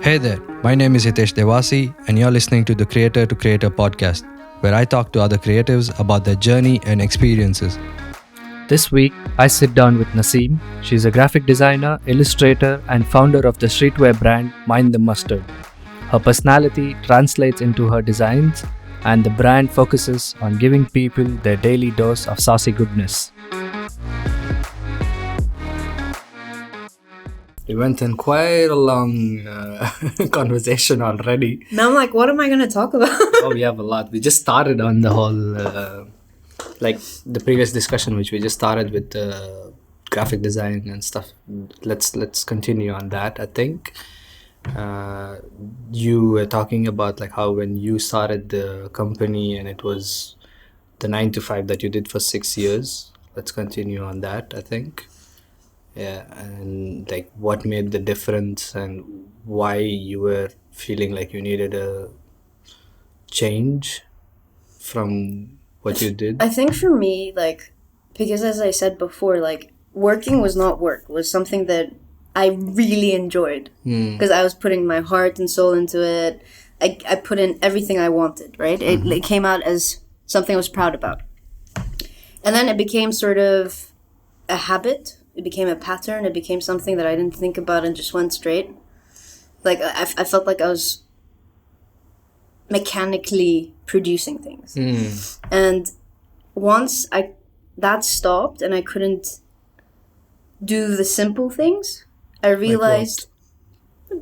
Hey there, my name is Hitesh Devasi, and you're listening to the Creator to Creator podcast, where I talk to other creatives about their journey and experiences. This week, I sit down with Nasiim. She's a graphic designer, illustrator, and founder of the streetwear brand Mind the Mustard. Her personality translates into her designs, and the brand focuses on giving people their daily dose of saucy goodness. We went in quite a long conversation already. Now I'm like, what am I going to talk about? Oh, we have a lot. We just started on the whole, like the previous discussion, which we just started with graphic design and stuff. Let's continue on that. I think you were talking about like how when you started the company and it was the 9 to 5 that you did for 6 years. Let's continue on that, I think. Yeah, and like what made the difference and why you were feeling like you needed a change from what you did. I think for me, like, because as I said before, like, working was not work. It was something that I really enjoyed because I was putting my heart and soul into it. I put in everything I wanted, right? It came out as something I was proud about. And then it became sort of a habit. It became a pattern. It became something that I didn't think about and just went straight. Like, I felt like I was mechanically producing things. And once that stopped and I couldn't do the simple things, I realized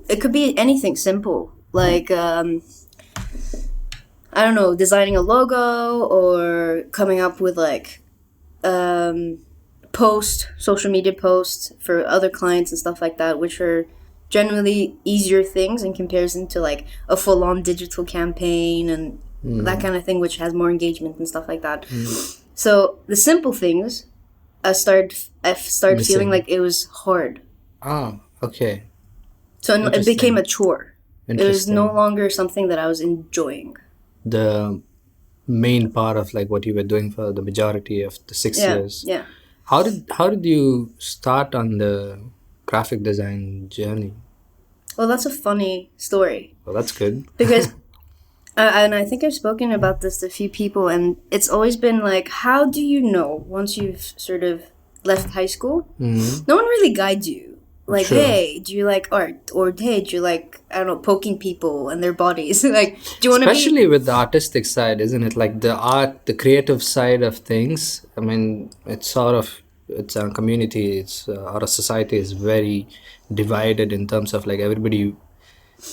it could be anything simple. Like, I don't know, designing a logo or coming up with like social media posts for other clients and stuff like that, which are generally easier things in comparison to like a full-on digital campaign and that kind of thing, which has more engagement and stuff like that. So the simple things, I started feeling like it was hard. Oh, okay. So it became a chore. It was no longer something that I was enjoying. The main part of like what you were doing for the majority of the 6 years. Yeah. How did you start on the graphic design journey? Well, that's a funny story. Well, that's good. Because, and I think I've spoken about this to a few people, and it's always been like, how do you know once you've sort of left high school? No one really guides you. Like, Sure. Hey, do you like art? Or, hey, do you like, I don't know, poking people and their bodies? Like, do you want to be... Especially with the artistic side, isn't it? Like the art, the creative side of things. I mean, it's our community, our society is very divided in terms of like everybody,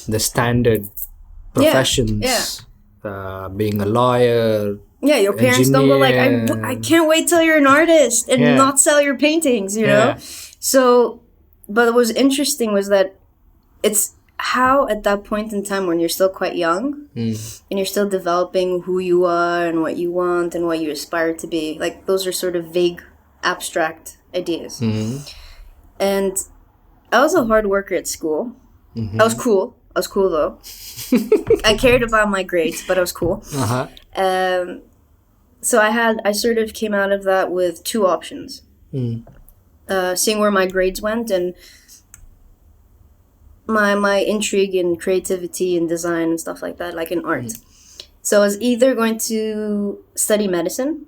the standard professions, being a lawyer. Yeah, your parents don't go like, I can't wait till you're an artist and not sell your paintings, you know? So, but what was interesting was that it's how at that point in time when you're still quite young and you're still developing who you are and what you want and what you aspire to be, like those are sort of vague, abstract ideas. And I was a hard worker at school. I was cool though. I cared about my grades, but I was cool. So I sort of came out of that with two options. Seeing where my grades went and my intrigue in creativity and design and stuff like that, like in art. So I was either going to study medicine.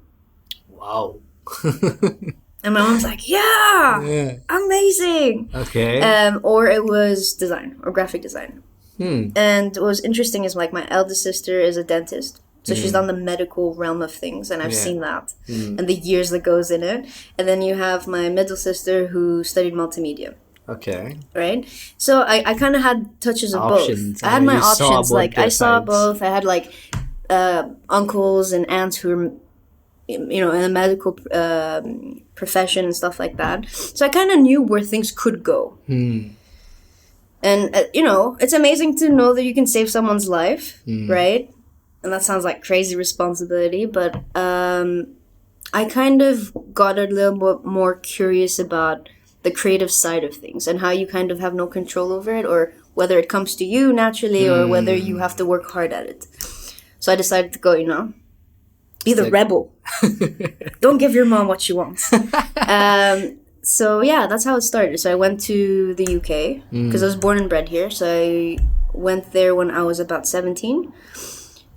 Wow. And my mom's like, yeah, amazing. Okay. Or it was design or graphic design. And what was interesting is like my eldest sister is a dentist. So she's on the medical realm of things, and I've seen that and the years that goes in it. And then you have my middle sister who studied multimedia. Okay. Right? So I kind of had touches of both. I had my options. Like I saw both. I had like uncles and aunts who were, you know, in the medical profession and stuff like that. So I kind of knew where things could go. And, you know, it's amazing to know that you can save someone's life, right? And that sounds like crazy responsibility, but I kind of got a little bit more curious about the creative side of things and how you kind of have no control over it, or whether it comes to you naturally or whether you have to work hard at it. So I decided to go, you know, be the rebel. Don't give your mom what she wants. So yeah, that's how it started. So I went to the UK because I was born and bred here. So I went there when I was about 17.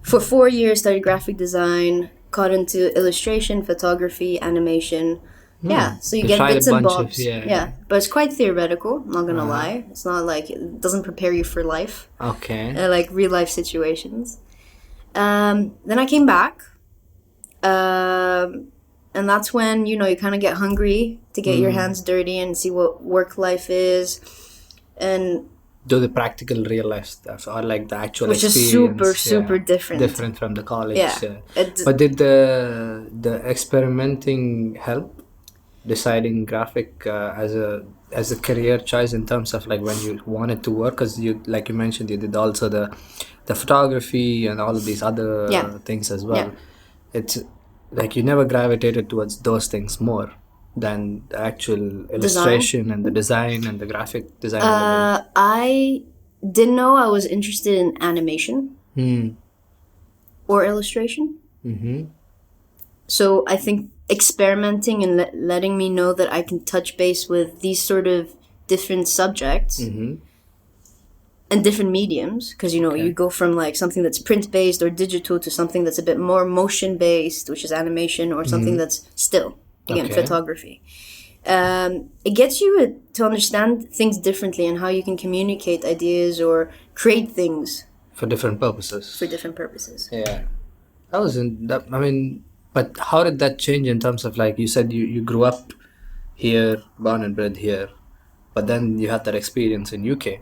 For 4 years, studied graphic design, got into illustration, photography, animation. Yeah, so you get bits and bobs. Yeah, but it's quite theoretical, I'm not going to lie. It's not like, it doesn't prepare you for life. Okay. Like real life situations. Then I came back. And that's when, you kind of get hungry to get your hands dirty and see what work life is. And do the practical real life stuff, or like the actual which experience. Is super different from the college. Yeah. But did the experimenting help deciding graphic as a career choice in terms of like when you wanted to work? Because you, like you mentioned, you did also the photography and all of these other things as well. It's like you never gravitated towards those things more than the actual illustration and the design and the graphic design. I didn't know I was interested in animation or illustration. So I think experimenting and letting me know that I can touch base with these sort of different subjects and different mediums, because you go from like something that's print based or digital to something that's a bit more motion based, which is animation, or something that's still. Again, photography. It gets you to understand things differently and how you can communicate ideas or create things for different purposes. Yeah, that wasn't that. I mean, but how did that change in terms of, like you said, you grew up here, born and bred here, but then you had that experience in UK.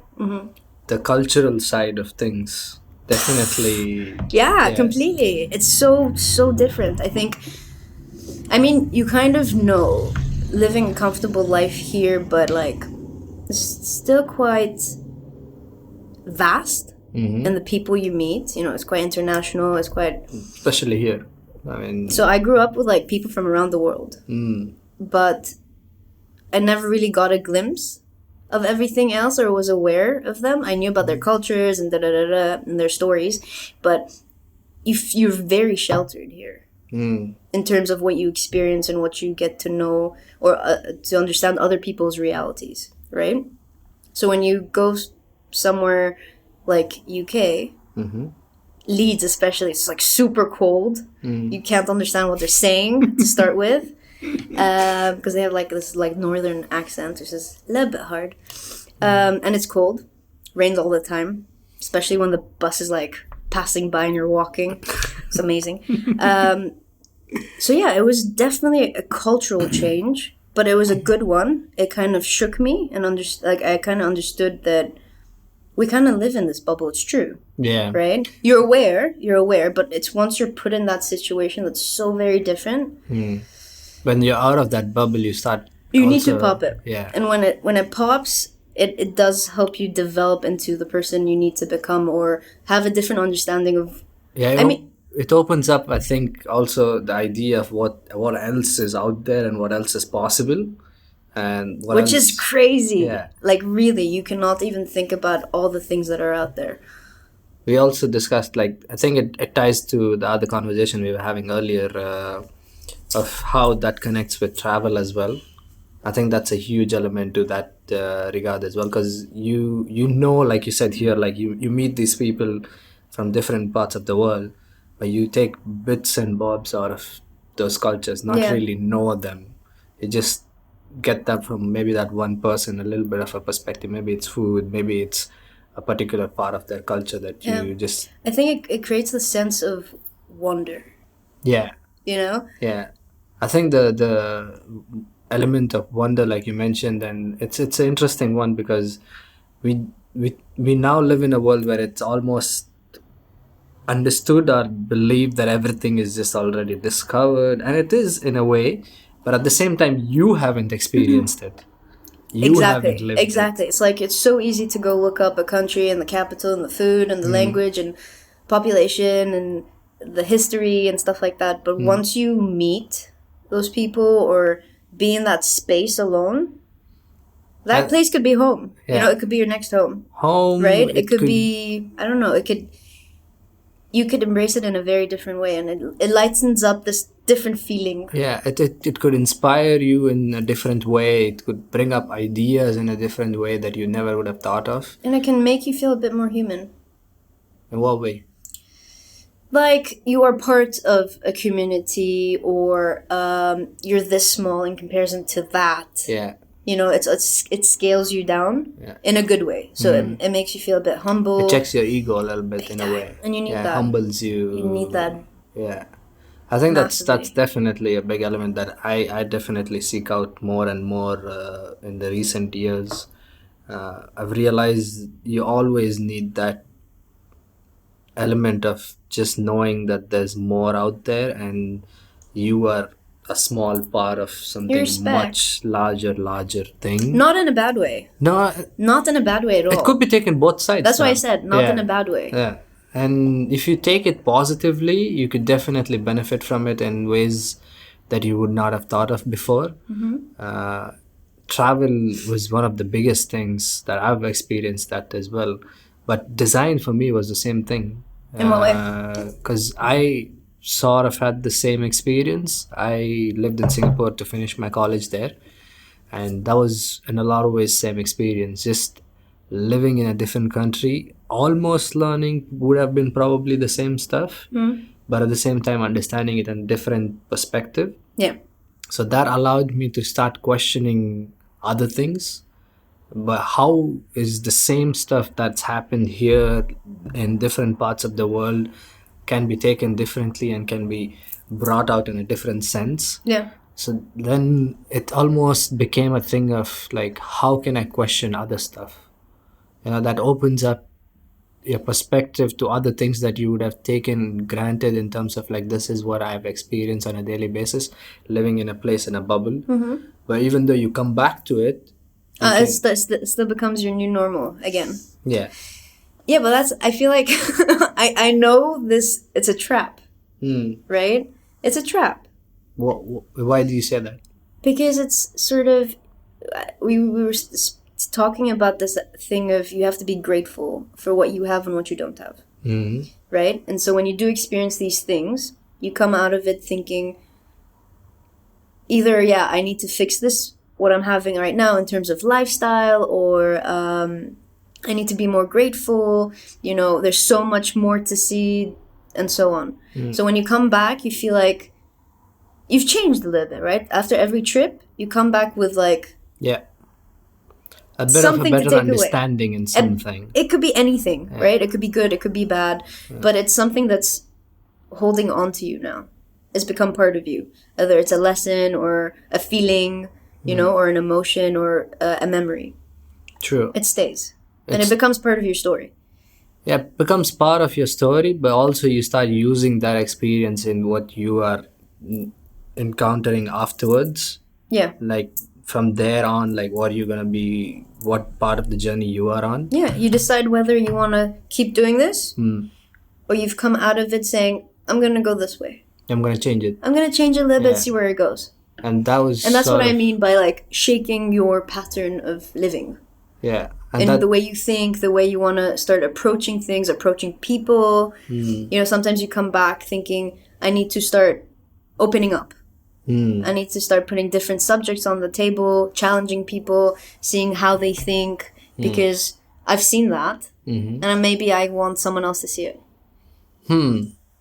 The cultural side of things, definitely. Yeah, completely. It's so different. I think. I mean, you kind of know living a comfortable life here, but like it's still quite vast in the people you meet. It's quite international. It's quite, especially here. I mean, so I grew up with like people from around the world, but I never really got a glimpse of everything else or was aware of them. I knew about their cultures and and their stories, but you're very sheltered here. In terms of what you experience and what you get to know or to understand other people's realities, right? So when you go somewhere like UK, Leeds especially, it's like super cold. You can't understand what they're saying to start with, because they have like this like northern accent, which is a little bit hard. And it's cold, rains all the time, especially when the bus is like passing by and you're walking. It's amazing. So yeah, it was definitely a cultural change, but it was a good one. It kind of shook me and I kind of understood that we kind of live in this bubble. It's true. Yeah. Right? You're aware, but it's once you're put in that situation that's so very different. When you're out of that bubble, you need to pop it. Yeah. And when it pops, it does help you develop into the person you need to become or have a different understanding of. Yeah. It opens up, I think, also the idea of what else is out there and what else is possible, and which is crazy. Yeah. Like really, you cannot even think about all the things that are out there. We also discussed, like, I think it ties to the other conversation we were having earlier of how that connects with travel as well. I think that's a huge element to that regard as well, because you like you said here, like you meet these people from different parts of the world. But you take bits and bobs out of those cultures, not really know them. You just get that from maybe that one person, a little bit of a perspective. Maybe it's food, maybe it's a particular part of their culture that you just... I think it creates the sense of wonder. Yeah. Yeah. I think the element of wonder, like you mentioned, and it's an interesting one, because we now live in a world where it's almost understood or believed that everything is just already discovered, and it is in a way, but at the same time you haven't experienced it. You haven't lived it. It's like it's so easy to go look up a country and the capital and the food and the language and population and the history and stuff like that, but once you meet those people or be in that space alone, that place could be home. It could be your next home, right? It could be, I don't know, you could embrace it in a very different way, and it lightens up this different feeling. Yeah, it could inspire you in a different way. It could bring up ideas in a different way that you never would have thought of. And it can make you feel a bit more human. In what way? Like you are part of a community, or you're this small in comparison to that. Yeah. You know, it scales you down in a good way. So it makes you feel a bit humble. It checks your ego a little bit in a way. And you need that. Humbles you. You need that. Yeah. I think Massively. that's definitely a big element that I definitely seek out more and more in the recent years. I've realized you always need that element of just knowing that there's more out there and you are a small part of something much larger thing. Not in a bad way. No, not in a bad way at all. It could be taken both sides. That's why I said not in a bad way. Yeah. And if you take it positively, you could definitely benefit from it in ways that you would not have thought of before. Travel was one of the biggest things that I've experienced that as well. But design for me was the same thing. In what way? Because I sort of had the same experience. I lived in Singapore to finish my college there. And that was in a lot of ways same experience. Just living in a different country, almost learning would have been probably the same stuff. But at the same time understanding it in a different perspective. Yeah. So that allowed me to start questioning other things. But how is the same stuff that's happened here in different parts of the world can be taken differently and can be brought out in a different sense? Yeah. So then it almost became a thing of like, how can I question other stuff? You know, that opens up your perspective to other things that you would have taken granted in terms of like, this is what I've experienced on a daily basis, living in a place in a bubble. But even though you come back to it, it still becomes your new normal again. Yeah. Yeah, but I feel like I know this, it's a trap, right? It's a trap. Why do you say that? Because it's sort of, we were talking about this thing of you have to be grateful for what you have and what you don't have, right? And so when you do experience these things, you come out of it thinking either, I need to fix this, what I'm having right now in terms of lifestyle, or I need to be more grateful, you know, there's so much more to see, and so on. So when you come back, you feel like you've changed a little bit, right? After every trip, you come back with like... a bit of a better understanding in something. It could be anything, right? It could be good, it could be bad, but it's something that's holding on to you now. It's become part of you. Whether it's a lesson or a feeling, you know, or an emotion or a memory. True. It stays. And it becomes part of your story. Yeah, it becomes part of your story, but also you start using that experience in what you are encountering afterwards. Yeah. Like from there on, like what you're going to be, what part of the journey you are on. Yeah, you decide whether you want to keep doing this or you've come out of it saying, I'm going to go this way. I'm going to change it. I'm going to change it a little bit, see where it goes. And that's what I mean by like shaking your pattern of living. Yeah. And the way you think, the way you want to start approaching things, approaching people. You know, sometimes you come back thinking, I need to start opening up. I need to start putting different subjects on the table, challenging people, seeing how they think, because I've seen that, and maybe I want someone else to see it.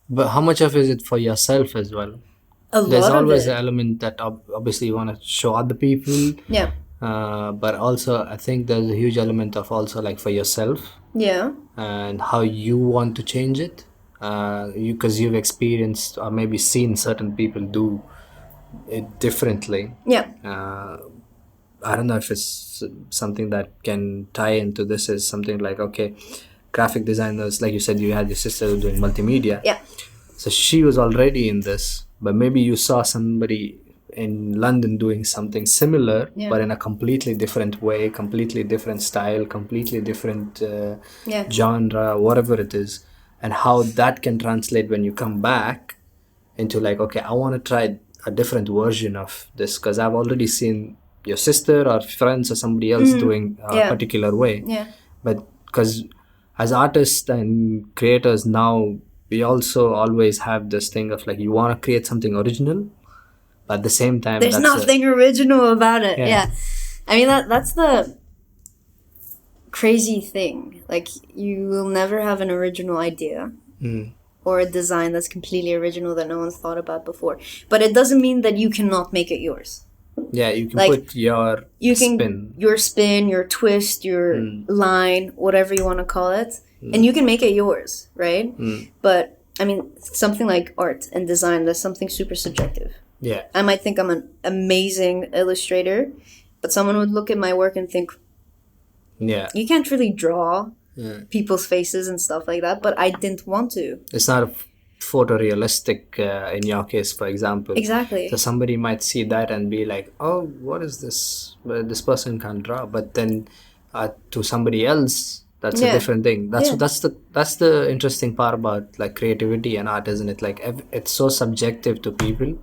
But how much of it is it for yourself as well? There's always an element that obviously you want to show other people. Yeah. But also I think there's a huge element of also like for yourself. Yeah. And how you want to change it. Because you've experienced or maybe seen certain people do it differently. Yeah. I don't know if it's something that can tie into this is something like, okay, graphic designers, like you said, you had your sister doing multimedia. Yeah. So she was already in this, but maybe you saw somebody in London doing something similar, but in a completely different way, completely different style, completely different genre, whatever it is, and how that can translate when you come back into like, okay, I want to try a different version of this because I've already seen your sister or friends or somebody else doing a particular way. Yeah. But because as artists and creators now, we also always have this thing of like, you want to create something original, but at the same time, there's nothing original about it. Yeah. I mean, that's the crazy thing. Like, you will never have an original idea or a design that's completely original that no one's thought about before. But it doesn't mean that you cannot make it yours. Yeah, you can put your spin. Your spin, your twist, your line, whatever you want to call it. And you can make it yours, right? But, I mean, something like art and design, that's something super subjective. Yeah. I might think I'm an amazing illustrator, but someone would look at my work and think, you can't really draw people's faces and stuff like that, but I didn't want to. It's not photorealistic in your case, for example. Exactly. So somebody might see that and be like, oh, what is this? Well, this person can't draw. But then to somebody else, that's a different thing. That's the interesting part about like creativity and art, isn't it? Like it's so subjective to people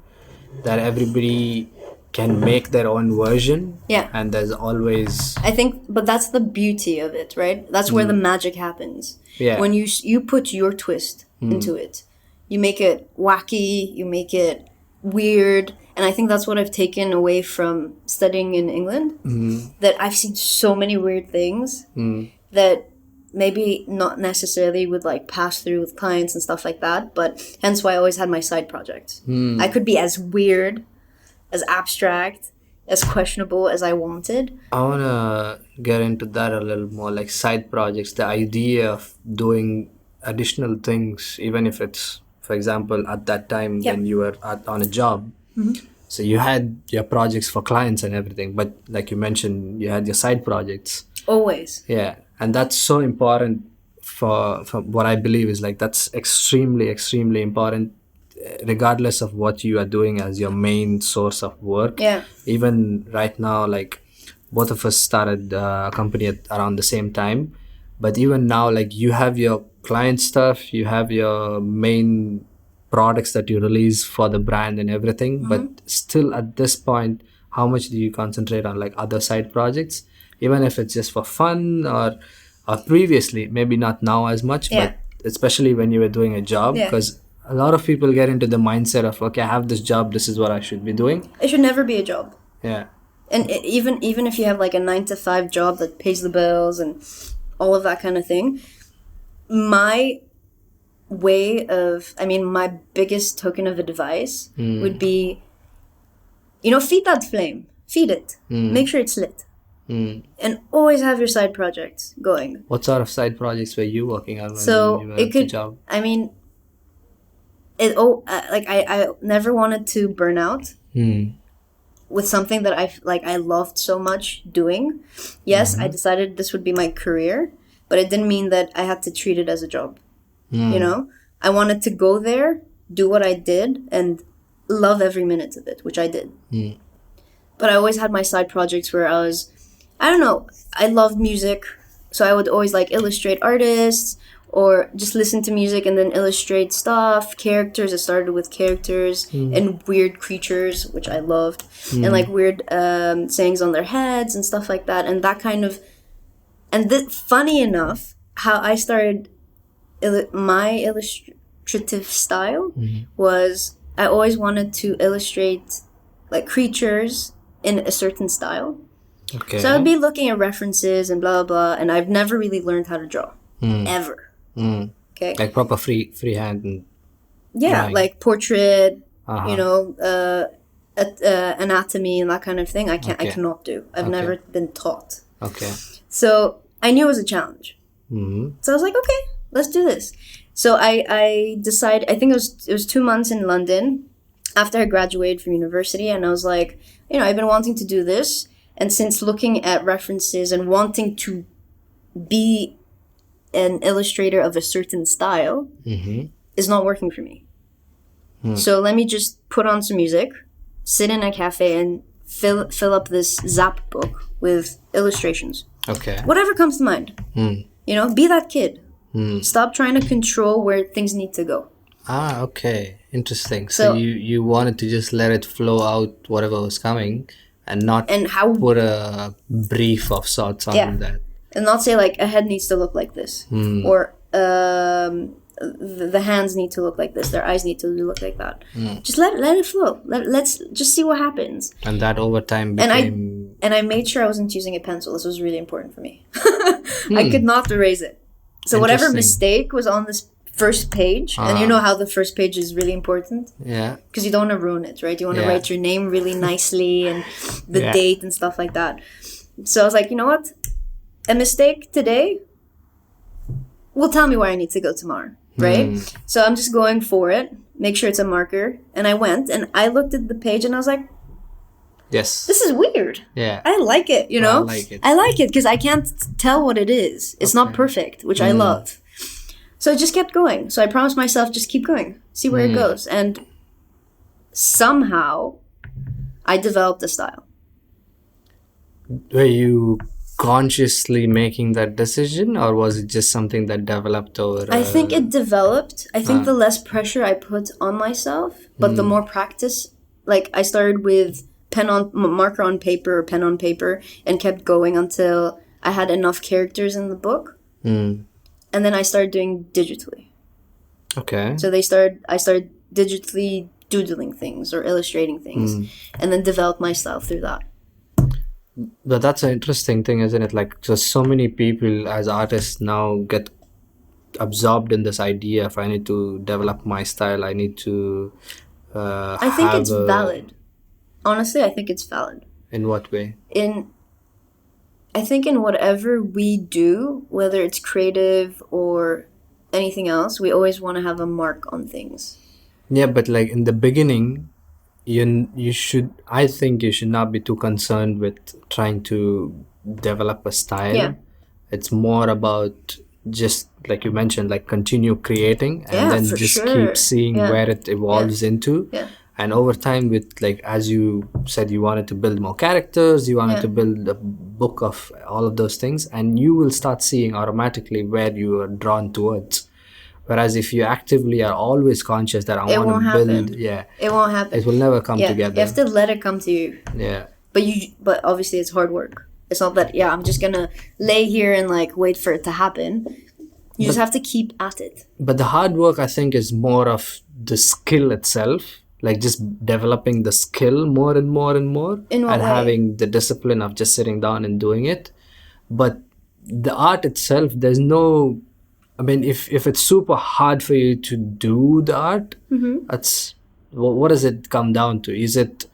that everybody can make their own version. Yeah. And there's always... I think, but that's the beauty of it, right? That's where the magic happens. Yeah. When you put your twist into it. You make it wacky, you make it weird. And I think that's what I've taken away from studying in England. That I've seen so many weird things that maybe not necessarily would like pass through with clients and stuff like that. But hence why I always had my side projects. I could be as weird, as abstract, as questionable as I wanted. I want to get into that a little more, like side projects, the idea of doing additional things, even if it's, for example, at that time when you were on a job. So you had your projects for clients and everything, but like you mentioned, you had your side projects. Always. Yeah. And that's so important for what I believe is like, that's extremely, extremely important, regardless of what you are doing as your main source of work. Yeah. Even right now, like both of us started a company around the same time, but even now, like you have your client stuff, you have your main products that you release for the brand and everything, but still at this point, how much do you concentrate on like other side projects, even if it's just for fun or previously, maybe not now as much, but especially when you were doing a job, because a lot of people get into the mindset of, okay, I have this job, this is what I should be doing. It should never be a job. Yeah. And even if you have like a 9-to-5 job that pays the bills and all of that kind of thing, my biggest token of advice would be, feed that flame. Feed it. Make sure it's lit. And always have your side projects going. What sort of side projects were you working on when so you were it could, at the job? I mean, I never wanted to burn out with something that I loved so much doing. Yes, I decided this would be my career, but it didn't mean that I had to treat it as a job. I wanted to go there, do what I did, and love every minute of it, which I did. But I always had my side projects where I loved music, so I would always like illustrate artists or just listen to music and then illustrate stuff, characters. It started with characters and weird creatures, which I loved, and like weird sayings on their heads and stuff like that. And that kind of, funny enough, how I started my illustrative style was I always wanted to illustrate like creatures in a certain style. Okay. So I'd be looking at references and blah, blah, blah, and I've never really learned how to draw. Ever. Okay. Like proper freehand. And drawing. Like portrait, anatomy and that kind of thing. I cannot do. I've never been taught. Okay. So I knew it was a challenge. So I was like, okay, let's do this. So I decided, I think it was 2 months in London after I graduated from university, and I was like, I've been wanting to do this, and since looking at references and wanting to be an illustrator of a certain style is not working for me. So let me just put on some music, sit in a cafe, and fill up this Zap book with illustrations. Okay. Whatever comes to mind. Be that kid. Stop trying to control where things need to go. Ah, okay. Interesting. So you wanted to just let it flow out, whatever was coming, and not put a brief of sorts on that. And not say like a head needs to look like this, or a the hands need to look like this, their eyes need to look like that. Just let it flow. Let's just see what happens. And that over time became... And I made sure I wasn't using a pencil. This was really important for me. I could not erase it. So whatever mistake was on this first page, and you know how the first page is really important? Yeah. Because you don't want to ruin it, right? You want to write your name really nicely and the date and stuff like that. So I was like, you know what? A mistake today will tell me where I need to go tomorrow, right? So I'm just going for it. Make sure it's a marker. And I went and I looked at the page and I was like, yes, this is weird. Yeah. I like it, you know? I like it because I can't tell what it is. It's not perfect, which I love. So I just kept going. So I promised myself, just keep going. See where it goes. And somehow I developed a style. Were you consciously making that decision, or was it just something that developed over... I think it developed. I think the less pressure I put on myself, but the more practice. Like I started with marker on paper or pen on paper and kept going until I had enough characters in the book. And then I started doing digitally. Okay. So I started digitally doodling things or illustrating things, and then developed my style through that. But that's an interesting thing, isn't it? Like, just so many people as artists now get absorbed in this idea of I need to develop my style. I need to I think it's valid. Honestly, I think it's valid. In what way? I think in whatever we do, whether it's creative or anything else, we always want to have a mark on things. Yeah, but like in the beginning, you should, I think you should not be too concerned with trying to develop a style. Yeah. It's more about just, like you mentioned, like continue creating and then just keep seeing where it evolves into. Yeah. And over time, with, like, as you said, you wanted to build more characters, you wanted to build a book of all of those things, and you will start seeing automatically where you are drawn towards. Whereas if you actively are always conscious that I want to build, it won't happen. It will never come together. You have to let it come to you. Yeah. But obviously it's hard work. It's not that I'm just gonna lay here and like wait for it to happen. You just have to keep at it. But the hard work, I think, is more of the skill itself. Like just developing the skill more and more and more. In what and way? Having the discipline of just sitting down and doing it. But the art itself, there's no... I mean, if it's super hard for you to do the art, that's... What does it come down to? Is it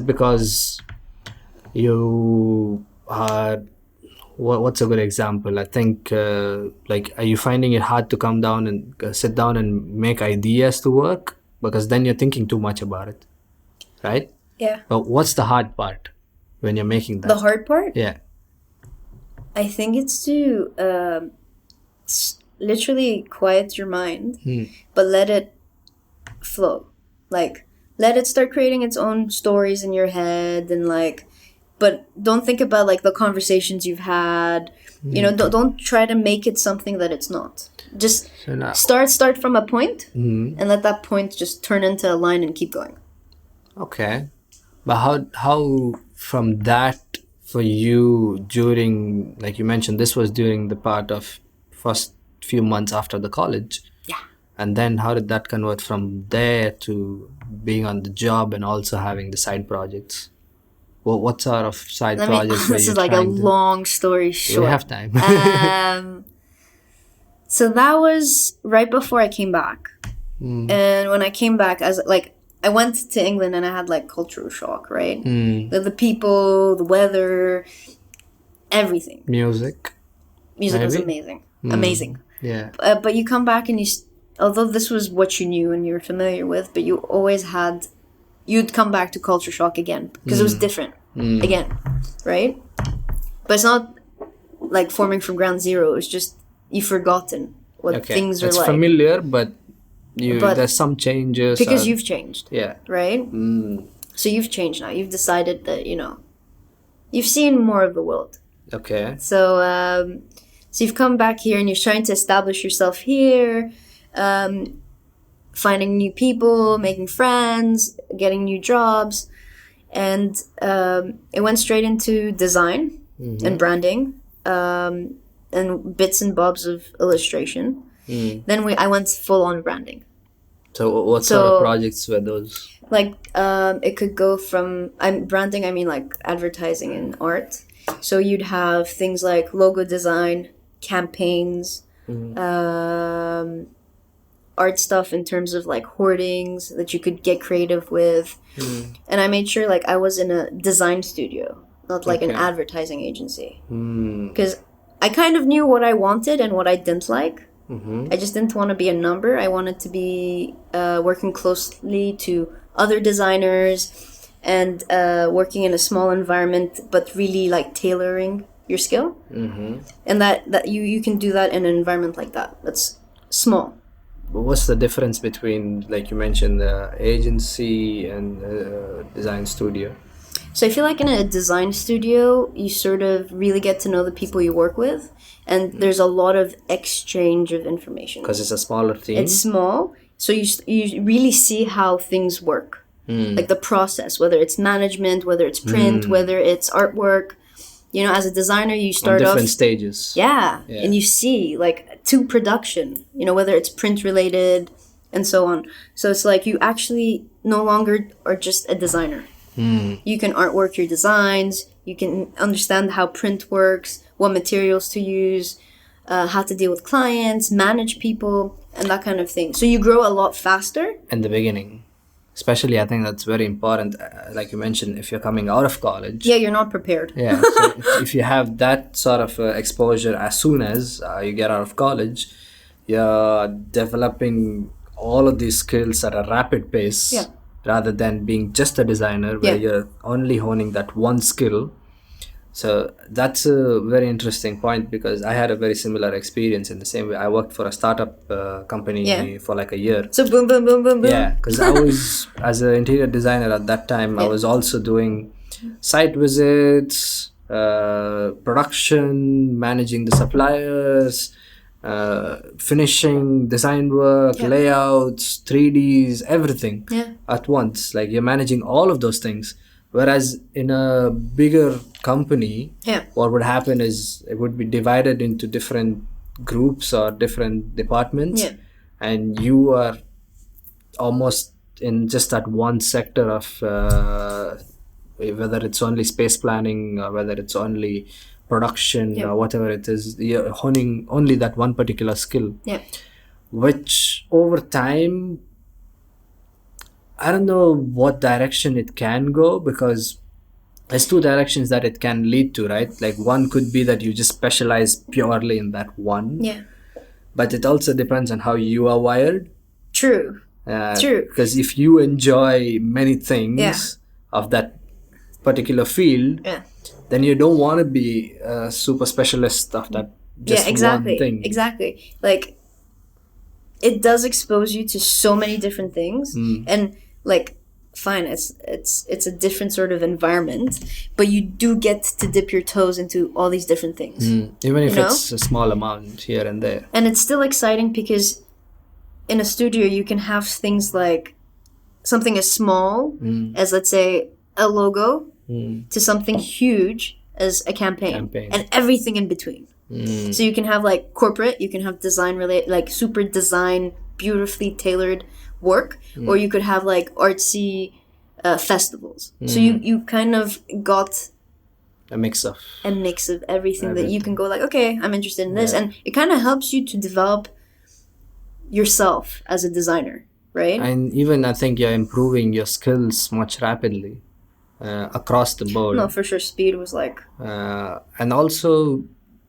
because you are... What's a good example? I think, like, are you finding it hard to come down and sit down and make ideas to work? Because then you're thinking too much about it, right? Yeah. But what's the hard part when you're making that? The hard part? Yeah. I think it's to literally quiet your mind, but let it flow. Like, let it start creating its own stories in your head, and like, but don't think about like the conversations you've had. You know, don't try to make it something that it's not. Just start from a point and let that point just turn into a line and keep going. Okay. But how from that for you during, like you mentioned, this was during the part of first few months after the college. Yeah. And then how did that convert from there to being on the job and also having the side projects? Well, what sort of side projects were you This is like a long story short. We have time. So that was right before I came back. And when I came back, I went to England and I had like cultural shock, right? The people, the weather, everything. Music was amazing. Amazing. Yeah. But you come back and although this was what you knew and you were familiar with, but you'd come back to culture shock again because it was different again, right? But it's not like forming from ground zero. It's just you've forgotten what things are like. It's familiar, but there's some changes. Because you've changed. Yeah. Right? So you've changed now. You've decided that, you've seen more of the world. Okay. So you've come back here and you're trying to establish yourself here, finding new people, making friends, getting new jobs. And it went straight into design and branding and bits and bobs of illustration. Then I went full on branding. So what sort of projects were those? Like it could go from branding. I mean like advertising and art. So you'd have things like logo design, campaigns, art stuff in terms of like hoardings that you could get creative with. And I made sure like I was in a design studio, not like an advertising agency, because I kind of knew what I wanted and what I didn't like. I just didn't want to be a number. I wanted to be working closely to other designers and working in a small environment, but really like tailoring your skill. And that you can do that in an environment like that. That's small. What's the difference between, like you mentioned, the agency and design studio? So I feel like in a design studio, you sort of really get to know the people you work with, and there's a lot of exchange of information. Because it's a smaller team? It's small, so you really see how things work. Like the process, whether it's management, whether it's print, whether it's artwork. You know, as a designer, you start on different stages. Yeah, and you see, like, to production, you know, whether it's print-related and so on. So it's like you actually no longer are just a designer. You can artwork your designs, you can understand how print works, what materials to use, how to deal with clients, manage people, and that kind of thing. So you grow a lot faster. In the beginning. Especially, I think that's very important. Like you mentioned, if you're coming out of college. Yeah, you're not prepared. Yeah, so if you have that sort of exposure as soon as you get out of college, you're developing all of these skills at a rapid pace. Yeah. Rather than being just a designer where you're only honing that one skill. So that's a very interesting point, because I had a very similar experience in the same way. I worked for a startup company for like a year. So boom, boom, boom, boom, boom. Yeah, because I was, as an interior designer at that time, I was also doing site visits, production, managing the suppliers, finishing design work, layouts, 3Ds, everything at once. Like you're managing all of those things. Whereas in a bigger company, what would happen is it would be divided into different groups or different departments, and you are almost in just that one sector of whether it's only space planning or whether it's only production or whatever it is, you're honing only that one particular skill, which over time, I don't know what direction it can go, because there's two directions that it can lead to, right? Like one could be that you just specialize purely in that one. Yeah. But it also depends on how you are wired. True. True. Because if you enjoy many things of that particular field, then you don't want to be a super specialist of that just one thing. Exactly. Like, it does expose you to so many different things, and like, fine, it's a different sort of environment, but you do get to dip your toes into all these different things. Even if it's a small amount here and there. And it's still exciting because in a studio you can have things like something as small as, let's say, a logo to something huge as a campaign. And everything in between. So you can have like corporate, you can have design related, like super design, beautifully tailored work, or you could have like artsy festivals. So you kind of got a mix of everything that you can go like, okay, I'm interested in this, and it kind of helps you to develop yourself as a designer, right? And even I think you're improving your skills much rapidly across the board. No, for sure, speed was like, and also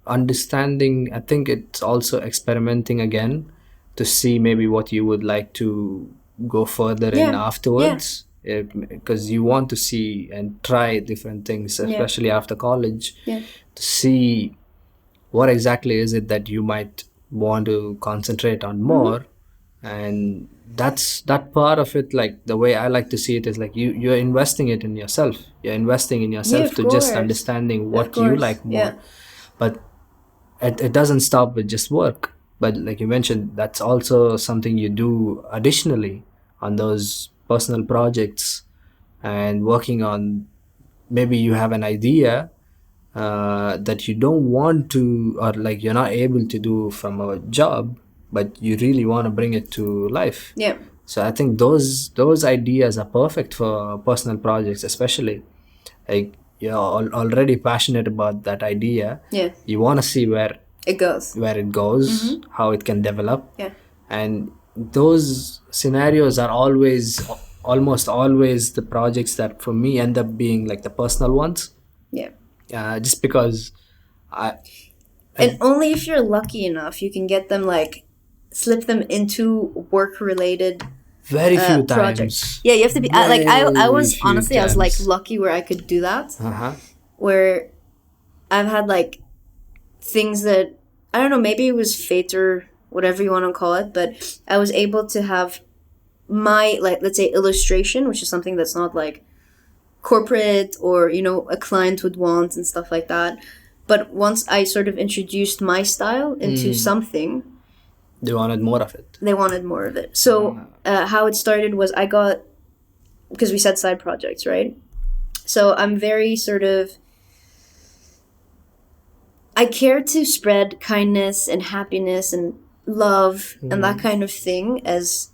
understanding. I think it's also experimenting again to see maybe what you would like to go further in afterwards, because you want to see and try different things, especially after college, to see what exactly is it that you might want to concentrate on more. And that's that part of it. Like the way I like to see it is like you're investing it in yourself. You're investing in yourself to just understanding what you like more. But it doesn't stop with just work. But like you mentioned, that's also something you do additionally on those personal projects and working on. Maybe you have an idea that you don't want to, or like you're not able to do from a job, but you really want to bring it to life. Yeah. So I think those ideas are perfect for personal projects, especially like you're already passionate about that idea. Yeah. You want to see where it goes, how it can develop. Yeah. And those scenarios are almost always the projects that for me end up being like the personal ones. Yeah. Just because and only if you're lucky enough you can get them, like slip them into work related very few projects. times. Yeah, you have to be like I was honestly times. I was like lucky where I could do that. Uh-huh. Where I've had like things that I don't know, maybe it was fate or whatever you want to call it, but I was able to have my, like, let's say illustration, which is something that's not like corporate or, you know, a client would want and stuff like that. But once I sort of introduced my style into something, they wanted more of it. So how it started was I got, because we said side projects, right? So I'm very sort of, I care to spread kindness and happiness and love and that kind of thing, as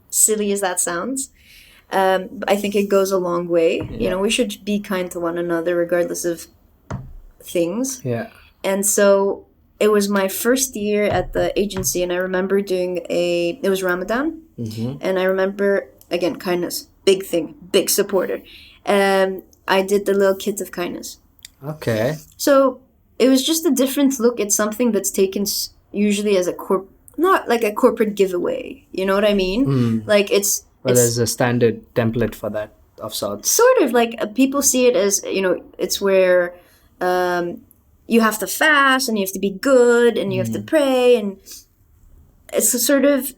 silly as that sounds. I think it goes a long way. Yeah. You know, we should be kind to one another regardless of things. Yeah. And so it was my first year at the agency, and I remember doing it was Ramadan. And I remember, again, kindness, big thing, big supporter. I did the little kit of kindness. Okay. So it was just a different look at something that's taken usually as not like a corporate giveaway. You know what I mean? Like there's a standard template for that of sorts. Sort of like people see it as, you know, it's where you have to fast and you have to be good and you have to pray, and it's a sort of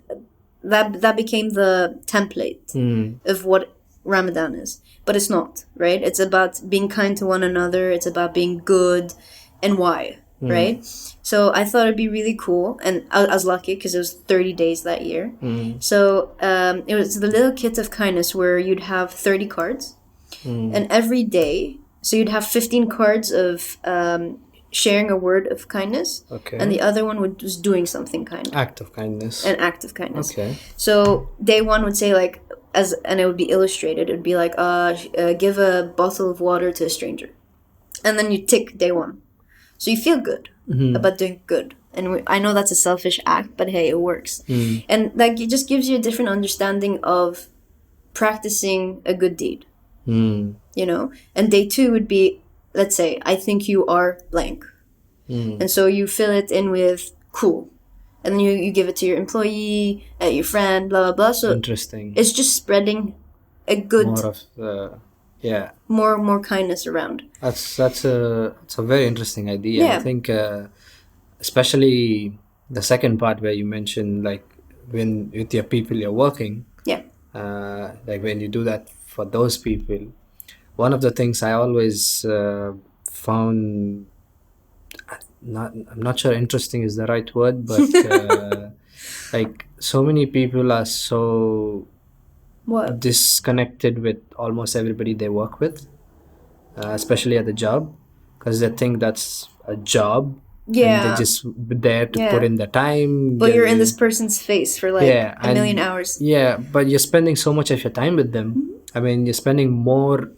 that became the template of what Ramadan is. But it's not, right? It's about being kind to one another. It's about being good. And why, right? So I thought it'd be really cool, and I was lucky because it was 30 days that year. So it was the little kit of kindness where you'd have 30 cards, and every day, so you'd have 15 cards of sharing a word of kindness, and the other one was doing something kind. An act of kindness. Okay. So day one would say like, and it would be illustrated. It would be like, give a bottle of water to a stranger, and then you tick day one. So you feel good about doing good. And I know that's a selfish act, but hey, it works. And that just gives you a different understanding of practicing a good deed. You know? And day two would be, let's say, I think you are blank. And so you fill it in with cool. And then you give it to your employee, your friend, blah, blah, blah. So interesting. It's just spreading a good... More of the... Yeah. More kindness around. That's a very interesting idea. Yeah. I think especially the second part where you mentioned like when with your people you're working. Yeah. Like when you do that for those people, one of the things I always found, I'm not sure interesting is the right word, but like so many people are so disconnected with almost everybody they work with, especially at the job, because they think that's a job. Yeah. And they just there to put in the time. But you're in this person's face for like a million hours. Yeah, but you're spending so much of your time with them. I mean, you're spending more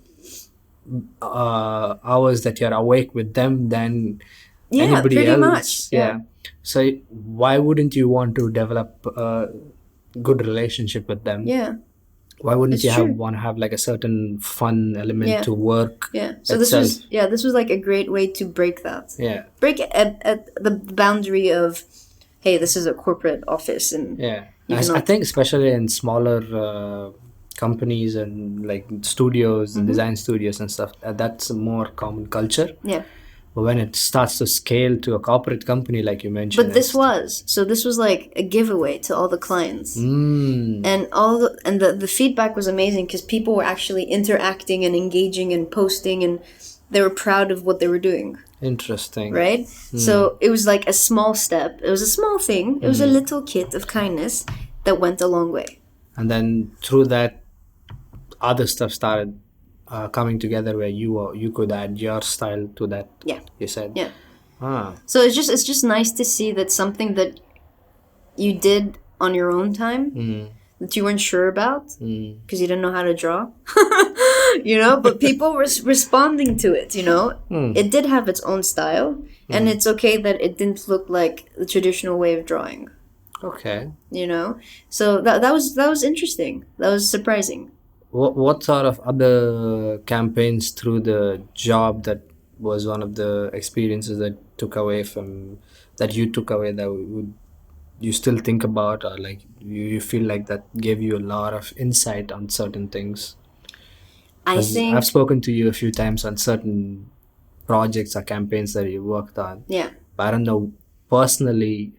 hours that you're awake with them than anybody else. Much. Yeah. So why wouldn't you want to develop a good relationship with them? Yeah. Why wouldn't you want to have like a certain fun element to work? Yeah. So this was like a great way to break that. Yeah. Break at the boundary of, hey, this is a corporate office, and I think especially in smaller companies and like studios and design studios and stuff, that's a more common culture. Yeah. But when it starts to scale to a corporate company, like you mentioned, but this was like a giveaway to all the clients, and the feedback was amazing because people were actually interacting and engaging and posting, and they were proud of what they were doing. Interesting, right? So it was like a small step. It was a small thing. It was a little kit of kindness that went a long way. And then through that, other stuff started coming together where you could add your style to that. Yeah. You said. Yeah. So it's just nice to see that something that you did on your own time that you weren't sure about because you didn't know how to draw. But people were responding to it. It did have its own style, and it's okay that it didn't look like the traditional way of drawing. Okay. So that was interesting. That was surprising. What sort of other campaigns through the job that was one of the experiences that you took away that would you still think about, or like you feel like that gave you a lot of insight on certain things? I've spoken to you a few times on certain projects or campaigns that you worked on. Yeah. But I don't know personally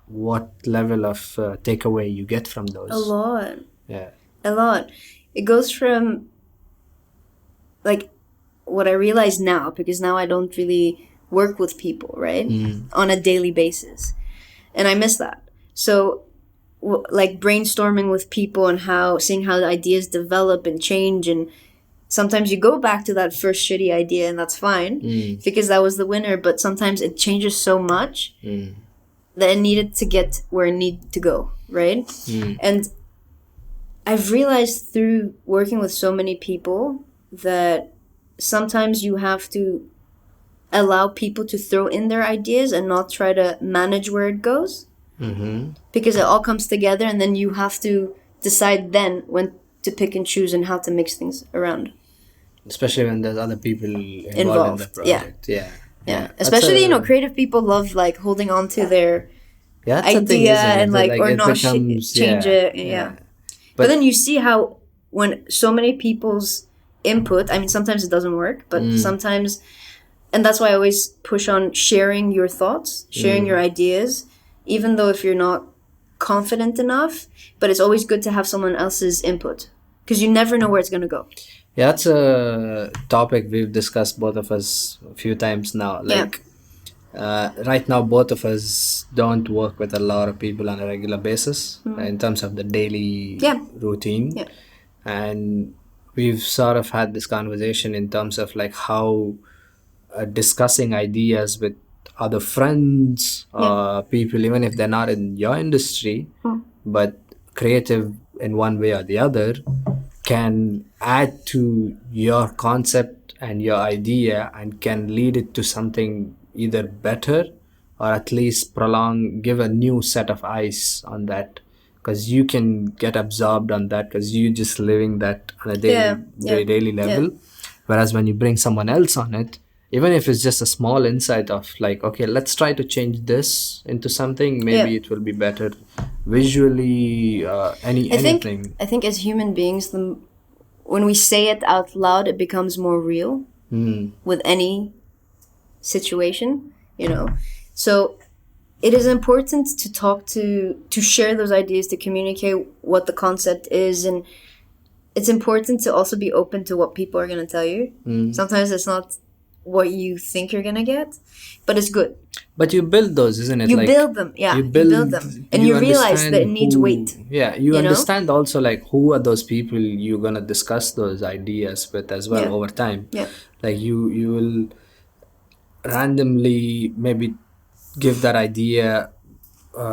what level of takeaway you get from those. A lot. Yeah. A lot. It goes from like what I realize now, because now I don't really work with people, right? On a daily basis. And I miss that. So like brainstorming with people and seeing how the ideas develop and change, and sometimes you go back to that first shitty idea and that's fine because that was the winner, but sometimes it changes so much that it needed to get where it needed to go, right? And I've realized through working with so many people that sometimes you have to allow people to throw in their ideas and not try to manage where it goes. Because it all comes together, and then you have to decide then when to pick and choose and how to mix things around. Especially when there's other people involved in the project. Yeah. Especially, creative people love like holding on to their idea and or not change it. Yeah. But then you see how when so many people's input, I mean, sometimes it doesn't work, but sometimes, and that's why I always push on sharing your thoughts, sharing your ideas, even though if you're not confident enough, but it's always good to have someone else's input because you never know where it's going to go. Yeah, that's a topic we've discussed both of us a few times now. Right now, both of us don't work with a lot of people on a regular basis in terms of the daily routine. Yeah. And we've sort of had this conversation in terms of like how discussing ideas with other friends or people, even if they're not in your industry, but creative in one way or the other, can add to your concept and your idea and can lead it to something either better or at least give a new set of eyes on that, because you can get absorbed on that because you just living that on a daily level. Whereas when you bring someone else on it, even if it's just a small insight of like, okay, let's try to change this into something, maybe it will be better visually, anything. I think as human beings, when we say it out loud, it becomes more real with any situation, So it is important to talk to share those ideas, to communicate what the concept is, and it's important to also be open to what people are going to tell you. Sometimes it's not what you think you're going to get, but it's good. But you build those, isn't it? You build them, you build them. And you realize that it needs weight. Yeah, you understand also like who are those people you're going to discuss those ideas with as well over time. Yeah. Like you will randomly maybe give that idea,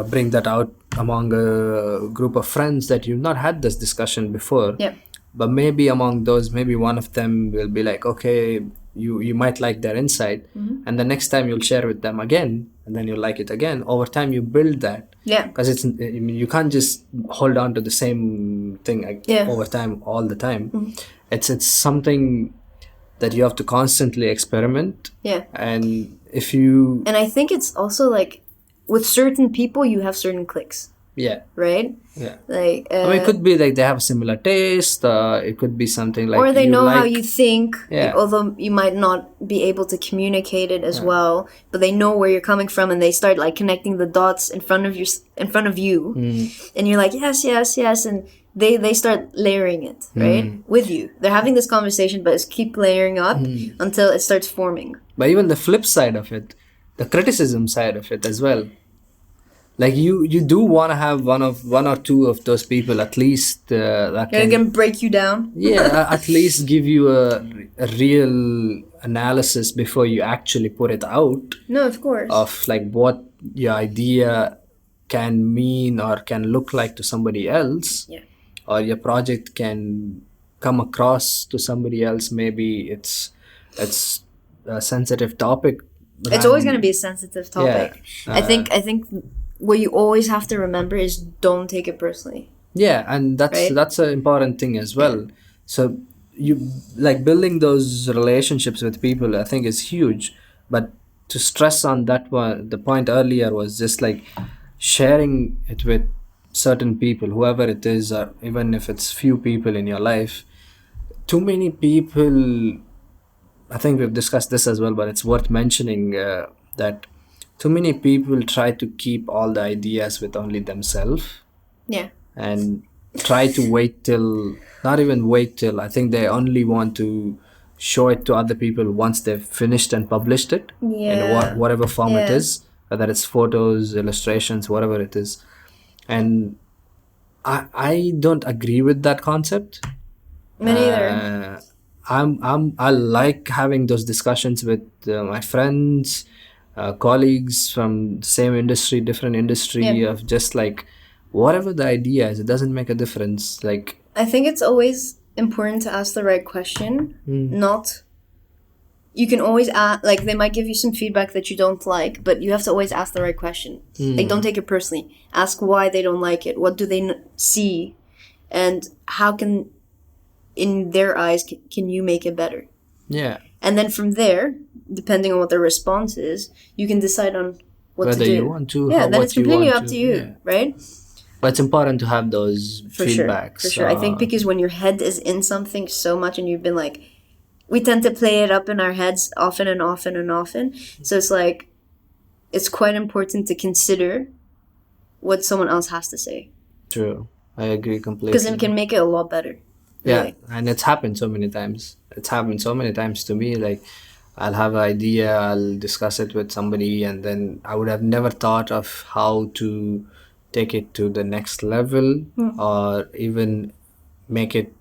bring that out among a group of friends that you've not had this discussion before. Yeah. But maybe among those, maybe one of them will be like, okay, you might like their insight, and the next time you'll share with them again, and then you'll like it again. Over time, you build that. Yeah. Because you can't just hold on to the same thing over time all the time. It's something that you have to constantly experiment. Yeah. And I think it's also like with certain people, you have certain clicks. Yeah. Right? Yeah. Like it could be like they have a similar taste. It could be something like, or they know how you think. Yeah. Although you might not be able to communicate it as well, but they know where you're coming from, and they start like connecting the dots in front of you, and you're like yes, and they start layering it with you. They're having this conversation, but it's keep layering up until it starts forming. But even the flip side of it, the criticism side of it as well. Like you do want to have one or two of those people at least that can break you down. Yeah, at least give you a real analysis before you actually put it out. No, of course. Of like what your idea can mean or can look like to somebody else, Yeah. or your project can come across to somebody else, maybe it's a sensitive topic. It's always going to be a sensitive topic. Yeah, I think what you always have to remember is don't take it personally. Yeah, and that's an important thing as well. So you like building those relationships with people, I think, is huge. But to stress on that one, the point earlier was just like sharing it with certain people, whoever it is, or even if it's few people in your life. Too many people, I think we've discussed this as well, but it's worth mentioning that too many people try to keep all the ideas with only themselves. Yeah. And try to wait till, not even wait till, I think they only want to show it to other people once they've finished and published it in whatever form it is, whether it's photos, illustrations, whatever it is. And I don't agree with that concept. Me neither. I like having those discussions with my friends, colleagues from the same industry, different industry, of just like whatever the idea is, it doesn't make a difference. Like, I think it's always important to ask the right question. Not, you can always ask, like, they might give you some feedback that you don't like, but you have to always ask the right question. Like, don't take it personally. Ask why they don't like it. What do they see? And how can, in their eyes, can you make it better? Yeah. And then from there, depending on what their response is, you can decide on what whether to do. You want to, yeah, then it's completely up to you, right? But it's important to have those feedbacks. For sure. I think because when your head is in something so much and you've been like, we tend to play it up in our heads often and often and often. So it's like, it's quite important to consider what someone else has to say. True. I agree completely. Because it can make it a lot better. Really. Yeah, and it's happened so many times. It's happened so many times to me. Like, I'll have an idea, I'll discuss it with somebody, and then I would have never thought of how to take it to the next level, or even make it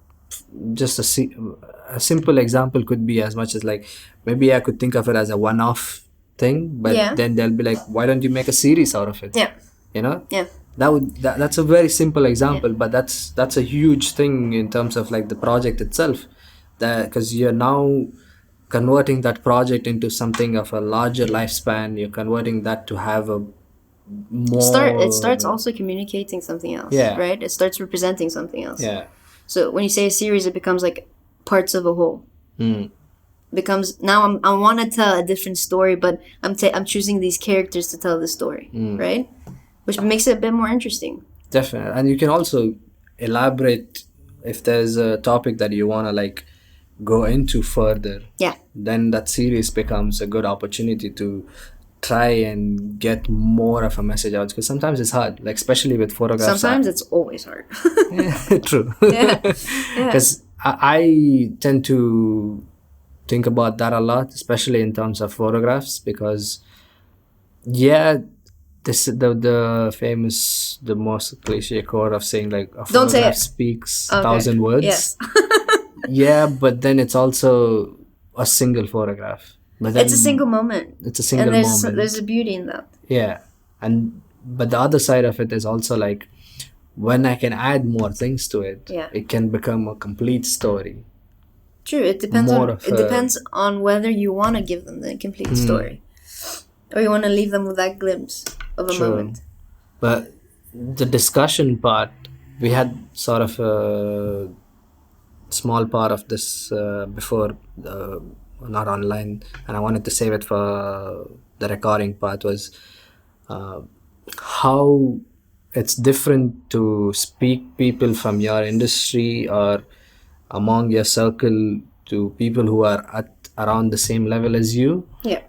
just a simple example could be as much as like, maybe I could think of it as a one-off thing, but then they'll be like, why don't you make a series out of it? Yeah. You know? Yeah. That's a very simple example, but that's a huge thing in terms of like the project itself, that because you're now converting that project into something of a larger lifespan. You're converting that to have a more, it starts also communicating something else, right? It starts representing something else. Yeah. So when you say a series, it becomes like parts of a whole. Becomes, now I want to tell a different story, but I'm choosing these characters to tell the story, right? Which makes it a bit more interesting. Definitely. And you can also elaborate if there's a topic that you want to like go into further. Yeah. Then that series becomes a good opportunity to try and get more of a message out, because sometimes it's hard, like especially with photographs. Sometimes it's always hard. True. Yeah. Because I tend to think about that a lot, especially in terms of photographs, because this the famous, the most cliche quote of saying like a photograph speaks 1,000 words. Yes. Yeah, but then it's also a single photograph. But then it's a single moment. It's a single moment. And there's a beauty in that. Yeah. But the other side of it is also like, when I can add more things to it, it can become a complete story. True. It depends on whether you want to give them the complete story, or you want to leave them with that glimpse of a moment. But the discussion part, we had sort of a small part of this before, not online, and I wanted to save it for the recording part, was how it's different to speak people from your industry or among your circle to people who are at around the same level as you. Yeah.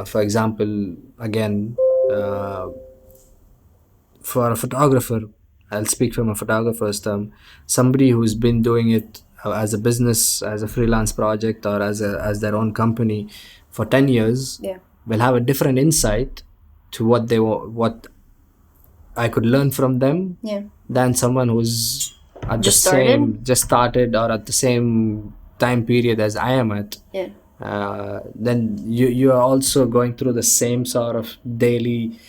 For example, again, for a photographer, I'll speak from a photographer's term, somebody who's been doing it as a business, as a freelance project, or as their own company for 10 years, will have a different insight to what I could learn from them than someone who's at just started or at the same time period as I am at. Then you are also going through the same sort of daily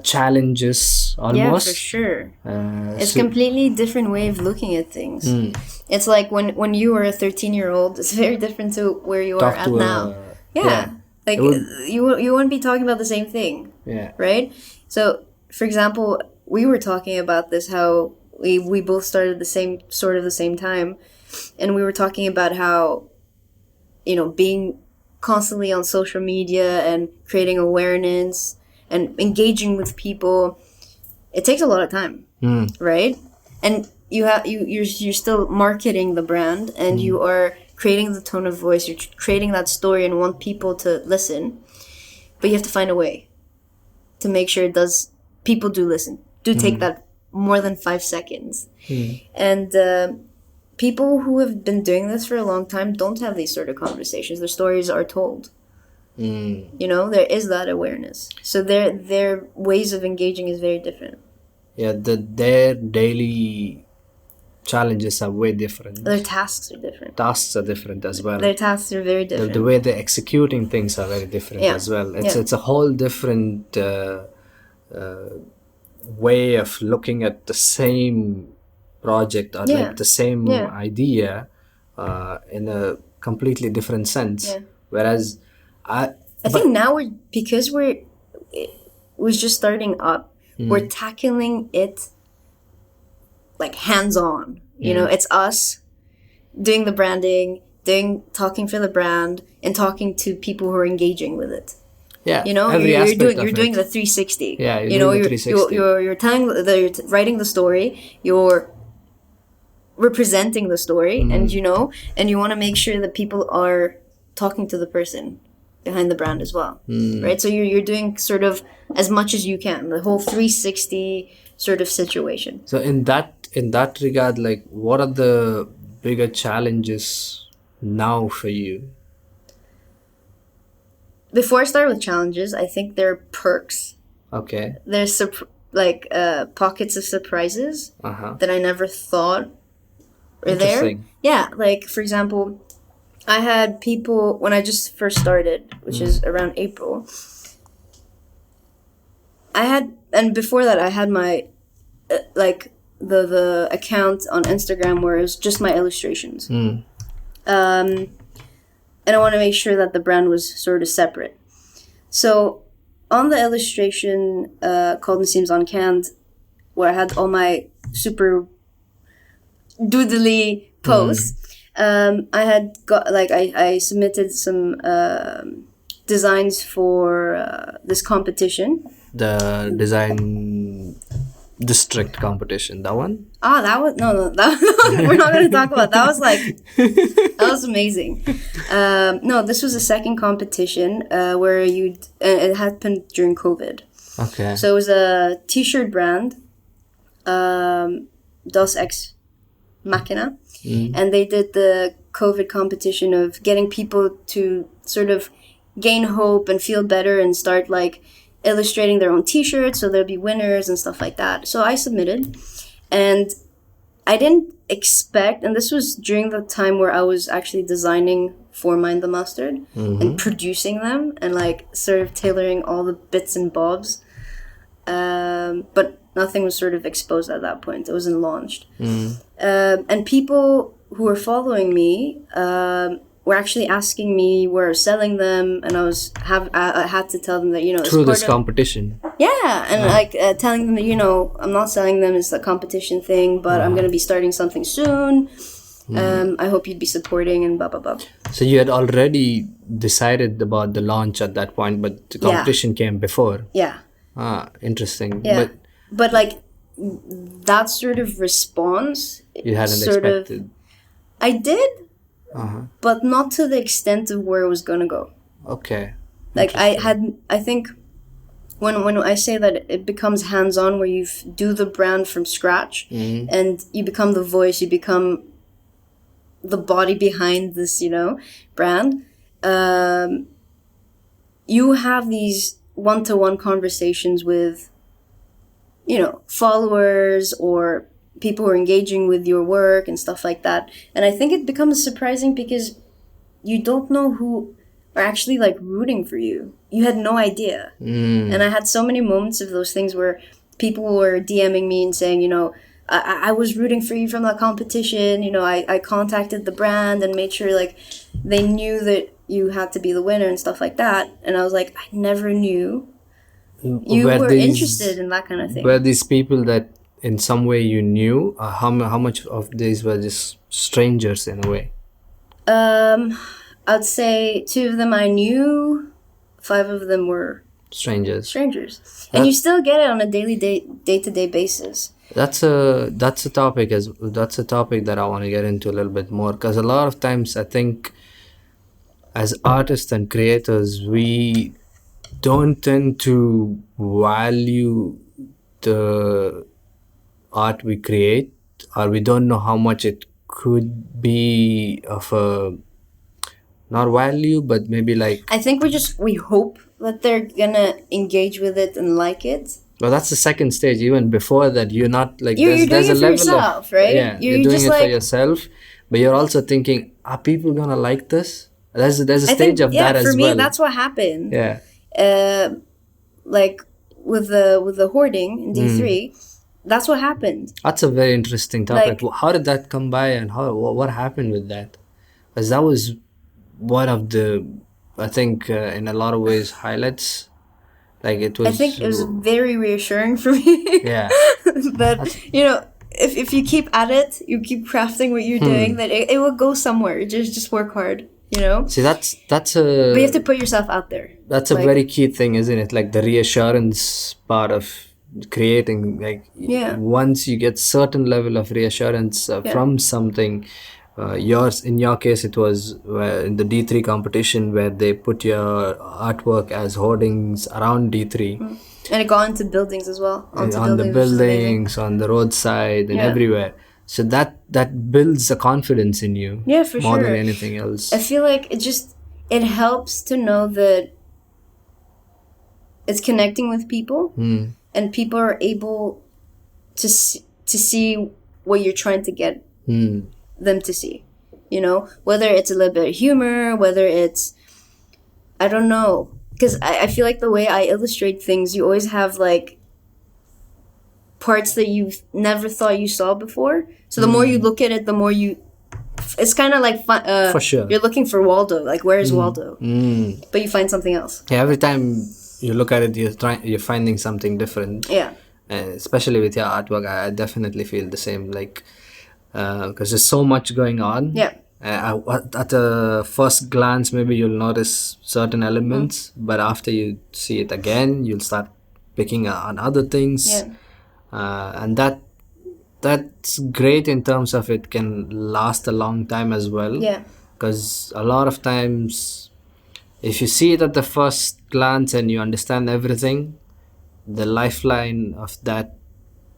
challenges almost. Yeah, for sure. It's completely different way of looking at things. It's like when you were a 13-year-old, it's very different to where you are at now. Like you wouldn't be talking about the same thing. Yeah. Right? So, for example, we were talking about this, how we both started the same time, and we were talking about how, you know, being constantly on social media and creating awareness and engaging with people, it takes a lot of time, right? And you're still marketing the brand, and you are creating the tone of voice, you're creating that story and want people to listen, but you have to find a way to make sure people do listen, take that more than 5 seconds. And people who have been doing this for a long time don't have these sort of conversations. Their stories are told. You know, there is that awareness. So their ways of engaging is very different. Yeah, their daily challenges are way different. Their tasks are different. Tasks are different as well. Their tasks are very different. The way they're executing things are very different as well. It's a whole different way of looking at the same project or like the same idea in a completely different sense. Whereas I think now we're just starting up, we're tackling it like hands-on. You know, it's us doing the branding, talking for the brand, and talking to people who are engaging with it. Yeah, you know, you're doing the 360. Yeah, you're you're writing the story, you're representing the story, and you want to make sure that people are talking to the person behind the brand as well, right? So you're doing sort of as much as you can, the whole 360 sort of situation. So in that regard, like, what are the bigger challenges now for you? Before I start with challenges, I think there are perks. Okay. There's pockets of surprises that I never thought were there. Yeah, like for example, I had people when I just first started, which is around April. And before that, I had my the account on Instagram where it was just my illustrations. And I want to make sure that the brand was sort of separate. So on the illustration called Nasiim's on Canned, where I had all my super doodly posts, I had got I submitted some designs for this competition. The design district competition, that one? That was no we're not going to talk about that. That was amazing. No, this was a second competition where it happened during COVID. Okay. So it was a t-shirt brand, Dos Ex Machina, and they did the COVID competition of getting people to sort of gain hope and feel better and start illustrating their own t-shirts, so there'll be winners and stuff like that. So I submitted, and I didn't expect, and this was during the time where I was actually designing for Mind the Mustard and producing them and sort of tailoring all the bits and bobs, but nothing was sort of exposed at that point. It wasn't launched. And people who were following me were actually asking me where I was selling them, and I had to tell them that, through this competition. Yeah, and telling them that, I'm not selling them, it's a competition thing, but I'm going to be starting something soon. I hope you'd be supporting and blah blah blah. So you had already decided about the launch at that point, but the competition came before. Yeah. Interesting. Yeah. But that sort of response, you hadn't expected. I did. But not to the extent of where it was gonna go. Okay. I think when I say that it becomes hands-on, where you do the brand from scratch, and you become the voice, you become the body behind this, brand. You have these one-to-one conversations with, followers or people who are engaging with your work and stuff like that. And I think it becomes surprising because you don't know who are actually like rooting for you. You had no idea. And I had so many moments of those things where people were DMing me and saying, you know, I was rooting for you from the competition. You know, I contacted the brand and made sure like they knew that you had to be the winner and stuff like that. And I was like, I never knew you were interested in that kind of thing. Were these people that in some way you knew? How much of these were just strangers in a way? I'd say 2 of them I knew, 5 of them were strangers. And you still get it on a daily day-to-day basis. That's a topic that I want to get into a little bit more, because a lot of times I think as artists and creators we don't tend to value the art we create, or we don't know how much it could be of a not value, but maybe like I think we hope that they're gonna engage with it and like it. Well, that's the second stage. Even before that, you're not like you're doing it for yourself, right? Yeah, you're doing it for yourself, but you're also thinking, are people gonna like this? There's a stage of that as well. For me, that's what happened. Yeah. Like with the hoarding in D3, that's what happened. That's a very interesting topic. Like, how did that come by, and what happened with that? Because that was one of the, I think, in a lot of ways, highlights. Like it was. I think it was very reassuring for me. Yeah. That you know, if you keep at it, you keep crafting what you're doing, that it will go somewhere. Just work hard. You know. See, that's a. But you have to put yourself out there. That's a very key thing, isn't it? Like the reassurance part of creating. Like once you get certain level of reassurance from something. In your case, it was in the D3 competition where they put your artwork as hoardings around D3. And it got into buildings as well. On the buildings, on the roadside, and everywhere. So that builds a confidence in you. Yeah, for more sure. Than anything else. I feel like it helps to know that it's connecting with people, and people are able to see what you're trying to get them to see, you know, whether it's a little bit of humor, whether it's, I don't know, because I feel like the way I illustrate things, you always have like parts that you've never thought you saw before. So the more you look at it, the more it's kind of like fun. For sure. You're looking for Waldo, like where is Waldo? But you find something else. Yeah, every time you look at it, you're finding something different. Yeah. Especially with your artwork, I definitely feel the same. Like. Because there's so much going on. Yeah. At a first glance, maybe you'll notice certain elements, but after you see it again, you'll start picking on other things. Yeah. And that's great in terms of it can last a long time as well. Yeah. Because a lot of times, if you see it at the first glance and you understand everything, the lifeline of that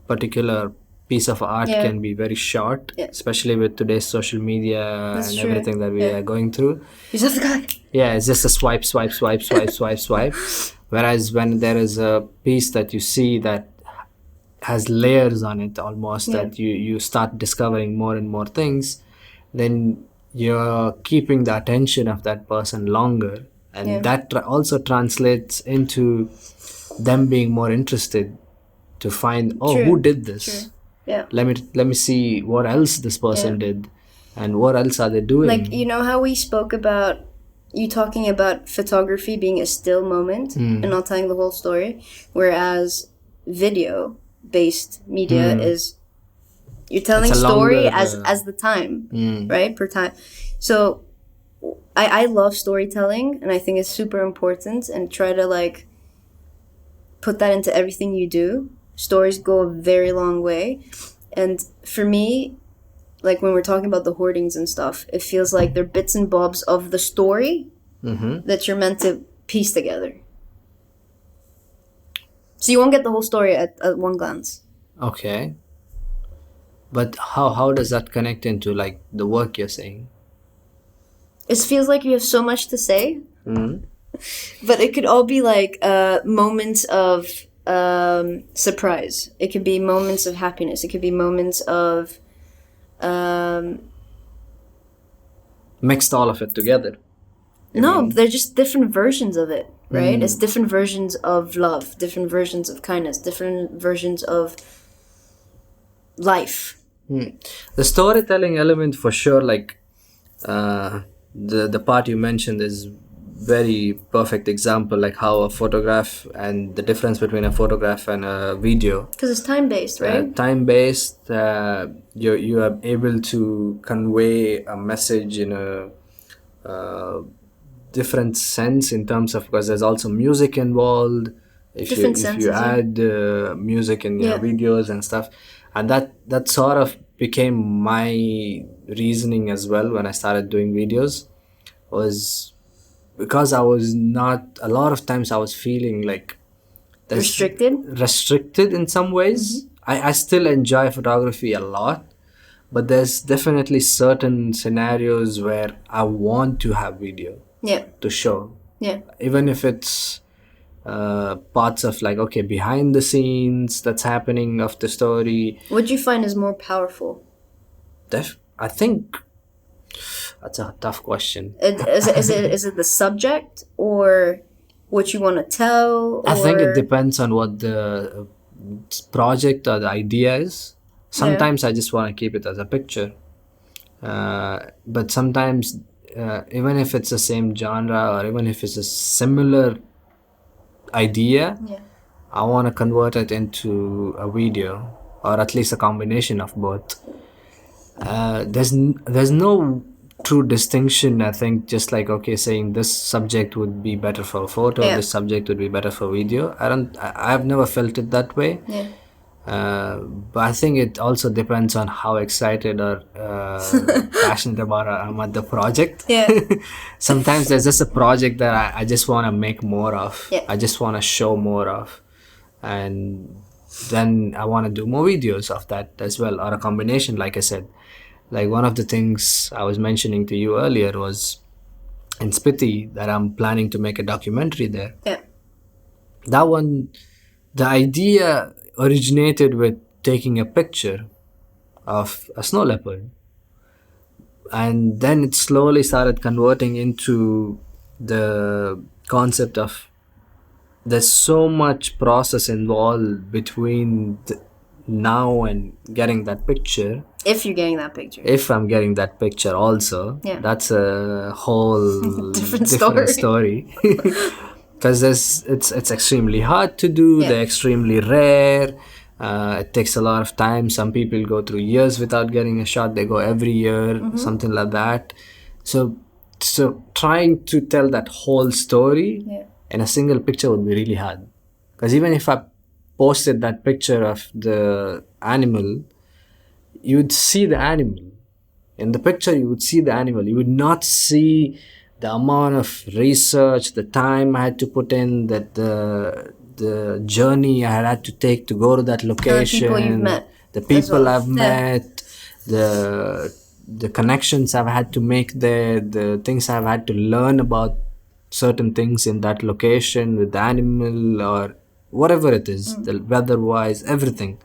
particular piece of art can be very short, especially with today's social media everything that we are going through. You just have to go. Yeah, it's just a swipe. Whereas when there is a piece that you see that has layers on it almost, that you start discovering more and more things, then you're keeping the attention of that person longer. And that also translates into them being more interested to find, who did this? True. Yeah. Let me see what else this person did, and what else are they doing. Like, you know how we spoke about you talking about photography being a still moment and not telling the whole story, whereas video based media is you're telling a story as the time, right? Per time. So I love storytelling, and I think it's super important, and try to like put that into everything you do. Stories go a very long way. And for me, like when we're talking about the hoardings and stuff, it feels like they're bits and bobs of the story that you're meant to piece together. So you won't get the whole story at one glance. Okay. But how does that connect into like the work you're saying? It feels like you have so much to say. But it could all be like moments of surprise. It could be moments of happiness. It could be moments of mixed all of it together. No, they're just different versions of it, right? It's different versions of love, different versions of kindness, different versions of life. The storytelling element for sure, like the part you mentioned is very perfect example, like how a photograph and the difference between a photograph and a video. Because it's time-based, right? Time-based, you are able to convey a message in a different sense in terms of, because there's also music involved. If you add music in your videos and stuff, and that sort of became my reasoning as well when I started doing videos, was because I was not, a lot of times I was feeling like restricted in some ways. I still enjoy photography a lot, but there's definitely certain scenarios where I want to have video to show. Even if it's parts of like, okay, behind the scenes that's happening of the story. What do you find is more powerful? I think that's a tough question. Is it the subject or what you want to tell? I think it depends on what the project or the idea is. Sometimes I just want to keep it as a picture. But sometimes, even if it's the same genre or even if it's a similar idea, I want to convert it into a video, or at least a combination of both. There's no true distinction, I think, just like, okay, saying this subject would be better for a photo, this subject would be better for video. I've never felt it that way. But I think it also depends on how excited or passionate about I'm at the project. Sometimes there's just a project that I just want to make more of. I just want to show more of, and then I want to do more videos of that as well, or a combination, like I said. Like one of the things I was mentioning to you earlier was in Spiti that I'm planning to make a documentary there. That one, the idea originated with taking a picture of a snow leopard, and then it slowly started converting into the concept of there's so much process involved between now and getting that picture. If you're getting that picture. If I'm getting that picture also. That's a whole different story. Because it's extremely hard to do. They're extremely rare. It takes a lot of time. Some people go through years without getting a shot. They go every year, something like that. So trying to tell that whole story in a single picture would be really hard. Because even if I posted that picture of the animal, you would see the animal. In the picture, you would see the animal. You would not see the amount of research, the time I had to put in, that the journey I had to take to go to that location, the people you've met, the people I've met, the connections I've had to make there, the things I've had to learn about certain things in that location with the animal or whatever it is, the weather-wise, everything.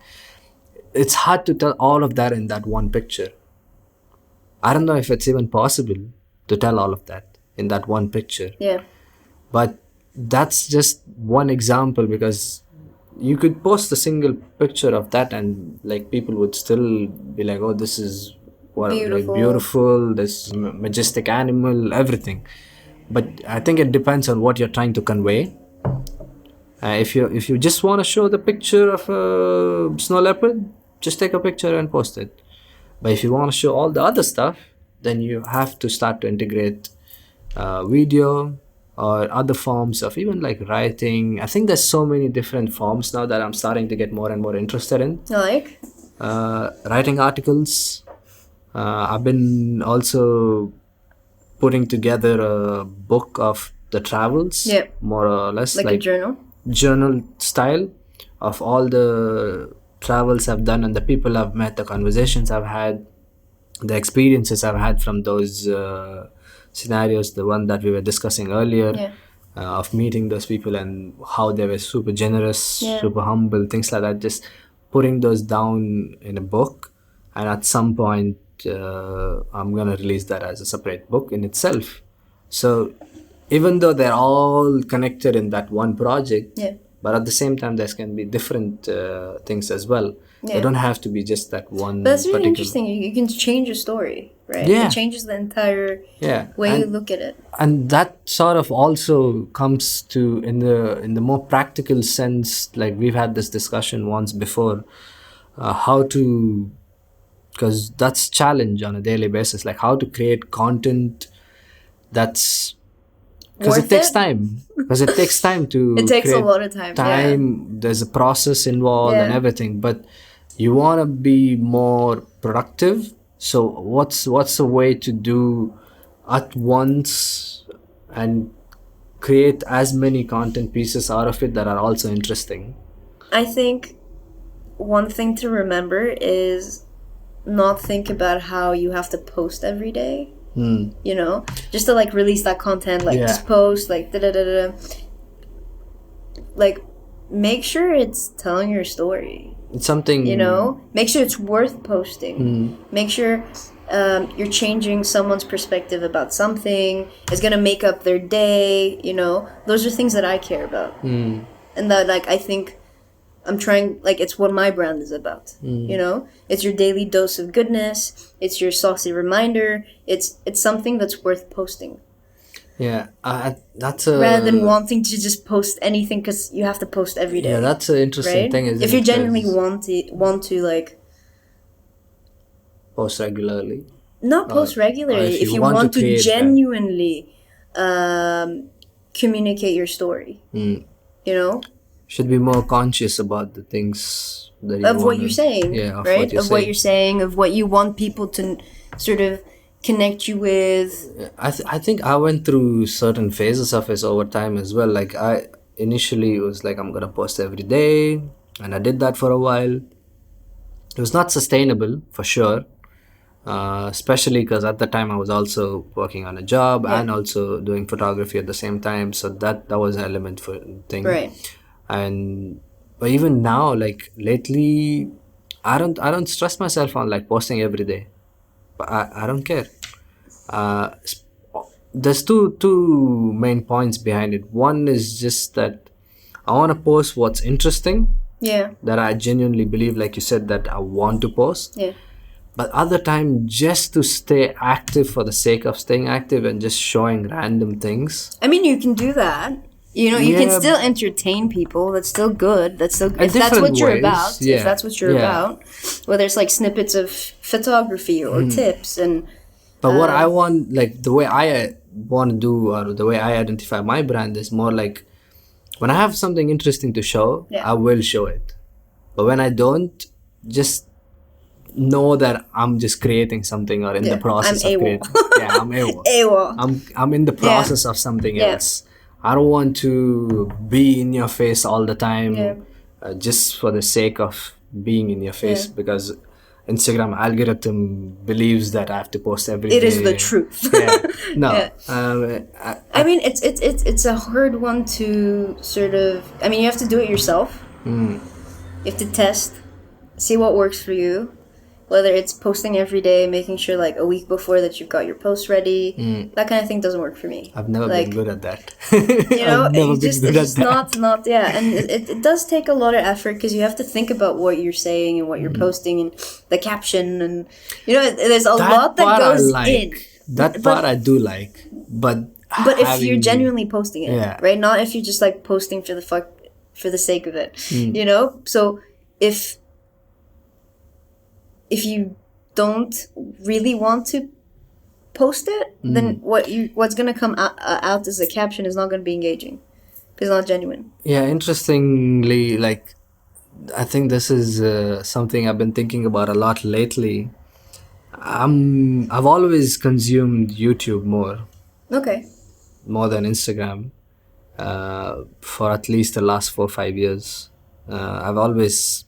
It's hard to tell all of that in that one picture. I don't know if it's even possible to tell all of that in that one picture. But that's just one example, because you could post a single picture of that and like people would still be like, oh, this is what beautiful, this majestic animal, everything. But I think it depends on what you're trying to convey. If you just want to show the picture of a snow leopard, just take a picture and post it. But if you want to show all the other stuff, then you have to start to integrate video or other forms of even like writing. I think there's so many different forms now that I'm starting to get more and more interested in. Like? Writing articles. I've been also putting together a book of the travels, more or less. Like a journal? Journal style of all the travels I've done and the people I've met, the conversations I've had, the experiences I've had from those scenarios, the one that we were discussing earlier, of meeting those people and how they were super generous, super humble, things like that. Just putting those down in a book, and at some point I'm gonna release that as a separate book in itself. So even though they're all connected in that one project, Yeah. but at the same time there can be different things as well. Yeah. They don't have to be just that one. But that's really particular. interesting. You can change a story, right? Yeah. It changes the entire Yeah. way you look at it. And that sort of also comes to in the more practical sense. Like we've had this discussion once before, how to, because that's challenge on a daily basis. Like how to create content that's, because it takes time. Because it takes time to. It takes a create lot of time. time. There's a process involved and everything, but you want to be more productive. So what's a way to do at once and create as many content pieces out of it that are also interesting? I think one thing to remember is not think about how you have to post every day. You know, just to like release that content, like just post, like da-da-da-da. Like, make sure it's telling your story. It's something, you know, make sure it's worth posting. Make sure you're changing someone's perspective about something. It's gonna make up their day. You know, those are things that I care about, and that like I think I'm trying, like, it's what my brand is about. You know, it's your daily dose of goodness. It's your saucy reminder. It's something that's worth posting. Yeah, that's a, rather than wanting to just post anything because you have to post every day. Yeah, that's an interesting right? thing. Isn't if you it? genuinely want to like post regularly, not post regularly. if If you want want to to create genuinely communicate your story, you know, should be more conscious about the things that you of what wanna- you're saying, yeah, right? Of what you're saying, of what you want people to sort of connect you with. I think I went through certain phases of it over time as well. Like I initially was like, I'm gonna post every day, and I did that for a while. It was not sustainable for sure, especially because at the time I was also working on a job and also doing photography at the same time. So that was an element for thing. Right. And but even now, like lately, I don't stress myself on like posting every day. But I don't care. There's two main points behind it. One is just that I want to post what's interesting. Yeah. That I genuinely believe, like you said, that I want to post. Yeah. But other time, just to stay active for the sake of staying active and just showing random things. I mean, you can do that. You know, you can still entertain people. That's still good. That's still if that's what you're about. If that's what you're about, whether it's like snippets of photography or tips and. But what I want, like the way I want to do, or the way I identify my brand is more like when I have something interesting to show, I will show it. But when I don't, just know that I'm just creating something or in the process of creating. Yeah, I'm AWOL. AWOL. I'm in the process of something else. I don't want to be in your face all the time just for the sake of being in your face because Instagram algorithm believes that I have to post every day. It is the truth. No. I mean, it's a hard one to sort of. I mean, you have to do it yourself. You have to test, see what works for you. Whether it's posting every day, making sure like a week before that you've got your post ready, that kind of thing doesn't work for me. I've never been good at that. You know, it's just not and it does take a lot of effort because you have to think about what you're saying and what you're posting and the caption and you know, there's a lot that goes in. That part I do like, but if you're genuinely posting it, right? Not if you're just like posting for the sake of it, you know. So if you don't really want to post it, then what's gonna come out as a caption is not gonna be engaging. It's not genuine. Yeah, interestingly, like I think this is something I've been thinking about a lot lately. I've always consumed YouTube more. Okay. More than Instagram, for at least the last 4 or 5 years. I've always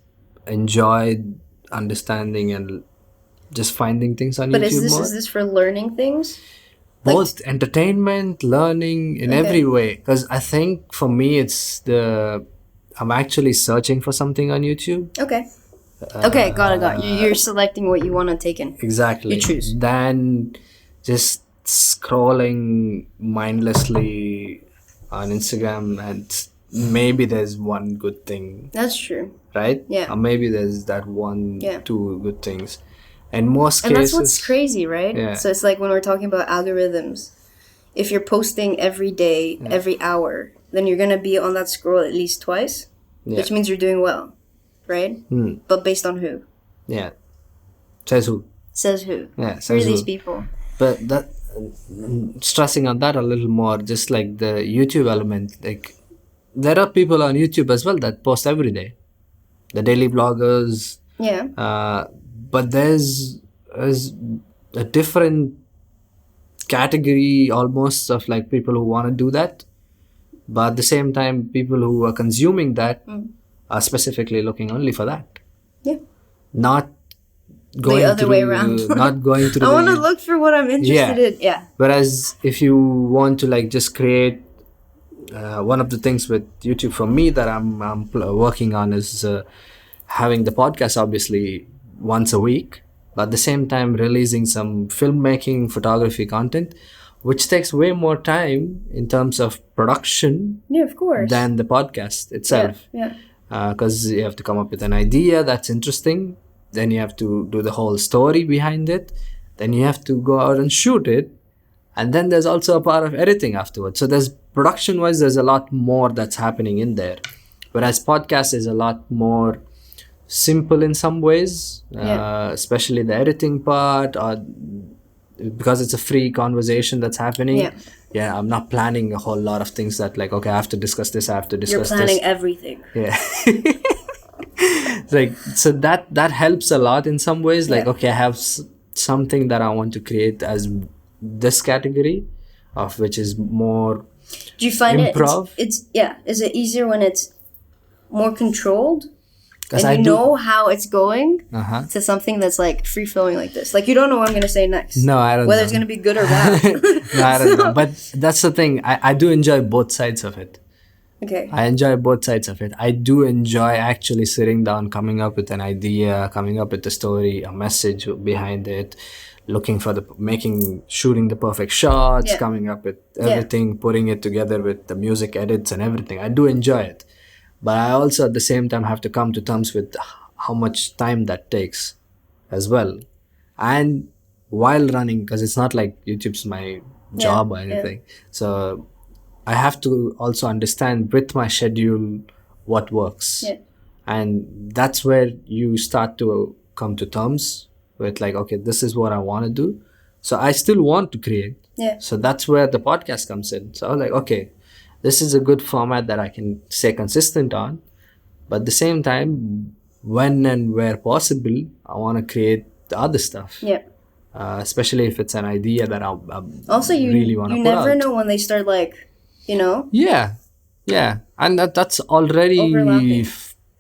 enjoyed understanding and just finding things on YouTube. But is this for learning things? Both entertainment, learning, in every way. Because I think for me, I'm actually searching for something on YouTube. Okay. Got it. You're selecting what you want to take in. Exactly. You choose. Then just scrolling mindlessly on Instagram, and maybe there's one good thing. That's true. Right? Yeah. Or maybe there's that one, Yeah. two good things. In most And cases, that's what's crazy, right? Yeah. So it's like when we're talking about algorithms, if you're posting every day, every hour, then you're going to be on that scroll at least twice, which means you're doing well, right? But based on who? Yeah. Says who? Says who? Yeah. Who Says are these who. people? But that stressing on that a little more, just like the YouTube element, like there are people on YouTube as well that post every day, the daily bloggers. Yeah. But there's a different category almost of like people who want to do that, but at the same time people who are consuming that are specifically looking only for that. Yeah. Not going the other through, way around. Not going through I want to look for what I'm interested in. Yeah. Whereas if you want to like just create one of the things with YouTube for me that I'm working on is having the podcast obviously once a week, but at the same time releasing some filmmaking photography content, which takes way more time in terms of production, yeah, of course, than the podcast itself. Yeah. Because you have to come up with an idea that's interesting, then you have to do the whole story behind it, then you have to go out and shoot it, and then there's also a part of editing afterwards. So there's production wise, there's a lot more that's happening in there, whereas podcast is a lot more simple in some ways, especially the editing part, or because it's a free conversation that's happening. I'm not planning a whole lot of things that like, okay, I have to discuss this, I have to discuss You're planning this. everything. Yeah. Like, so that helps a lot in some ways. Like, okay, I have something that I want to create as this category of which is more do you find improv. It's is it easier when it's more controlled and I know how it's going to something that's like free flowing like this? Like you don't know what I'm going to say next. No, I don't whether know. It's going to be good or bad. No, I don't know. But that's the thing. I do enjoy both sides of it. Okay. I enjoy both sides of it. I do enjoy actually sitting down, coming up with an idea, coming up with a story, a message behind it, looking for shooting the perfect shots, coming up with everything, putting it together with the music edits and everything. I do enjoy it. But I also at the same time have to come to terms with how much time that takes as well. And while running, because it's not like YouTube's my job or anything. So I have to also understand with my schedule what works. And that's where you start to come to terms with like, okay, this is what I want to do. So I still want to create. So that's where the podcast comes in. So I was like, okay, this is a good format that I can stay consistent on. But at the same time, when and where possible, I want to create the other stuff. Especially if it's an idea that I also, really want to put out. You never know when they start like, Yeah. And that's already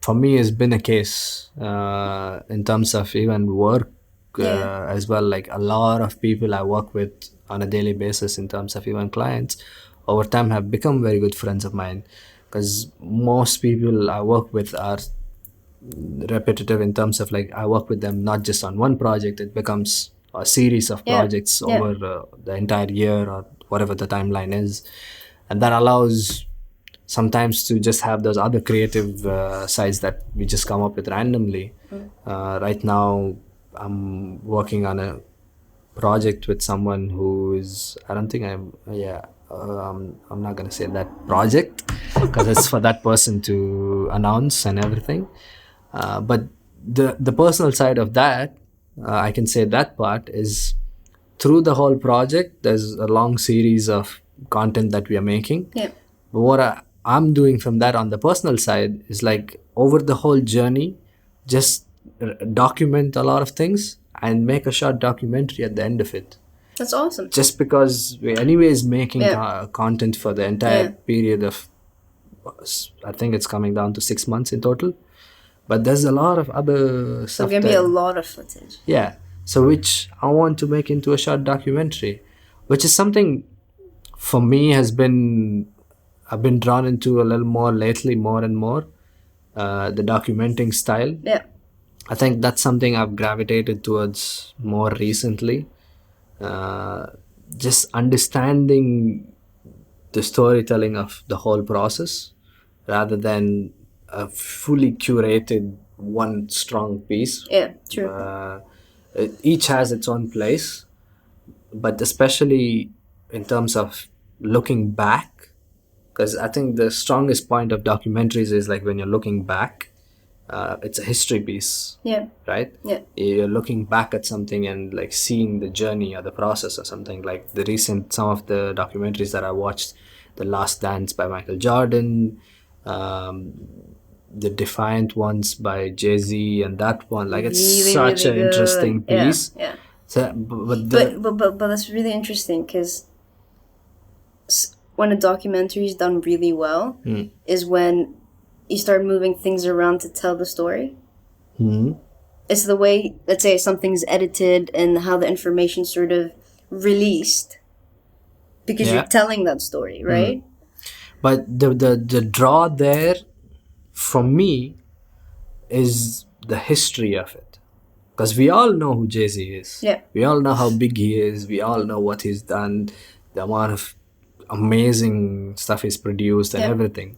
for me has been a case in terms of even work as well. Like a lot of people I work with on a daily basis in terms of even clients over time have become very good friends of mine, because most people I work with are repetitive in terms of like I work with them not just on one project, it becomes a series of projects over the entire year or whatever the timeline is. And that allows sometimes to just have those other creative sides that we just come up with randomly. Right now, I'm working on a project with someone who is, I don't think I'm not going to say that project because it's for that person to announce and everything. But the personal side of that, I can say that part is through the whole project, there's a long series of content that we are making. But what I'm doing from that on the personal side is like over the whole journey, just document a lot of things and make a short documentary at the end of it. That's awesome. Just because we're anyways making content for the entire period of, I think it's coming down to 6 months in total. But there's a lot of other stuff. There's going to be a lot of footage. Yeah. So which I want to make into a short documentary, which is something for me I've been drawn into a little more lately, more and more, the documenting style. Yeah. I think that's something I've gravitated towards more recently. just understanding the storytelling of the whole process rather than a fully curated one strong piece. Yeah, true. Each has its own place, but especially in terms of looking back, because I think the strongest point of documentaries is like when you're looking back, it's a history piece. Yeah. Right? Yeah. You're looking back at something and like seeing the journey or the process or something. Like some of the documentaries that I watched, The Last Dance by Michael Jordan, the Defiant ones by Jay-Z, and that one, like, it's really, such really an interesting piece. Yeah. So, But that's really interesting because when a documentary is done really well is when you start moving things around to tell the story. It's the way, let's say, something's edited and how the information sort of released because you're telling that story, right? But the draw there for me is the history of it, because we all know who Jay-Z is. Yeah. We all know how big he is. We all know what he's done, the amount of amazing stuff he's produced and everything.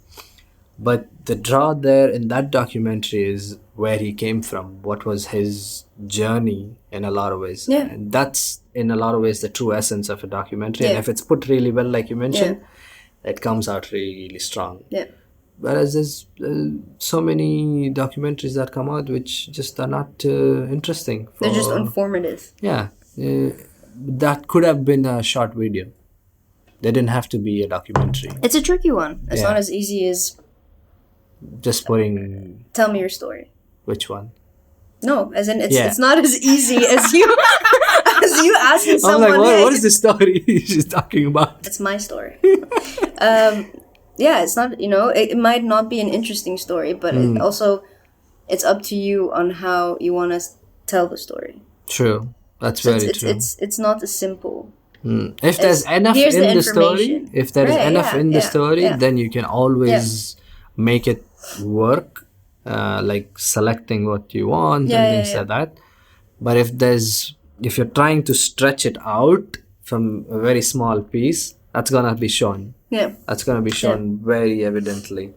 But the draw there in that documentary is where he came from, what was his journey in a lot of ways. Yeah. And that's in a lot of ways the true essence of a documentary. And if it's put really well, like you mentioned, it comes out really strong. Yeah. Whereas there's so many documentaries that come out which just are not interesting. They're just informative. Yeah. That could have been a short video. They didn't have to be a documentary. It's a tricky one. It's not as easy as just putting... Tell me your story. Which one? No, as in it's not as easy as you as you asking someone. I'm like, what is the story she's talking about? It's my story. It's not, it might not be an interesting story, but it's up to you on how you want to tell the story. True. That's very true. It's not as simple. If there's enough in the story, then you can always make it work, like selecting what you want and things like that. But if you're trying to stretch it out from a very small piece, that's gonna be shown. Yeah. That's gonna be shown very evidently.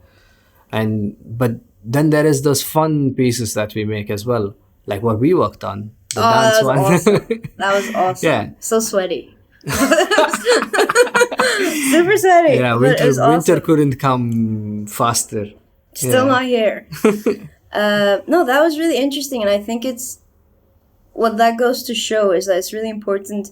But then there is those fun pieces that we make as well, like what we worked on. The dance one. Awesome. That was awesome. Yeah. So sweaty. Super sweaty. Yeah, winter couldn't come faster. Still not here. No, that was really interesting, and I think what that goes to show is that it's really important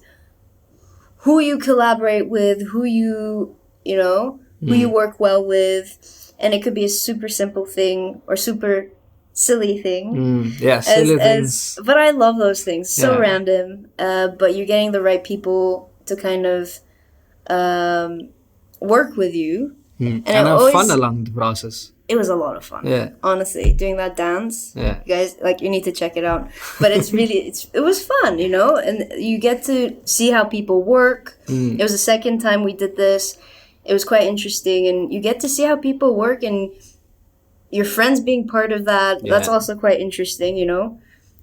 who you collaborate with, who you work well with, and it could be a super simple thing or super silly thing. Silly things. But I love those things. So random, but you're getting the right people to kind of work with you. And have fun along the process. It was a lot of fun. Yeah. Honestly, doing that dance. Yeah. You guys, you need to check it out. But it's really, it was fun, and you get to see how people work. It was the second time we did this. It was quite interesting, and you get to see how people work, and your friends being part of that. That's also quite interesting,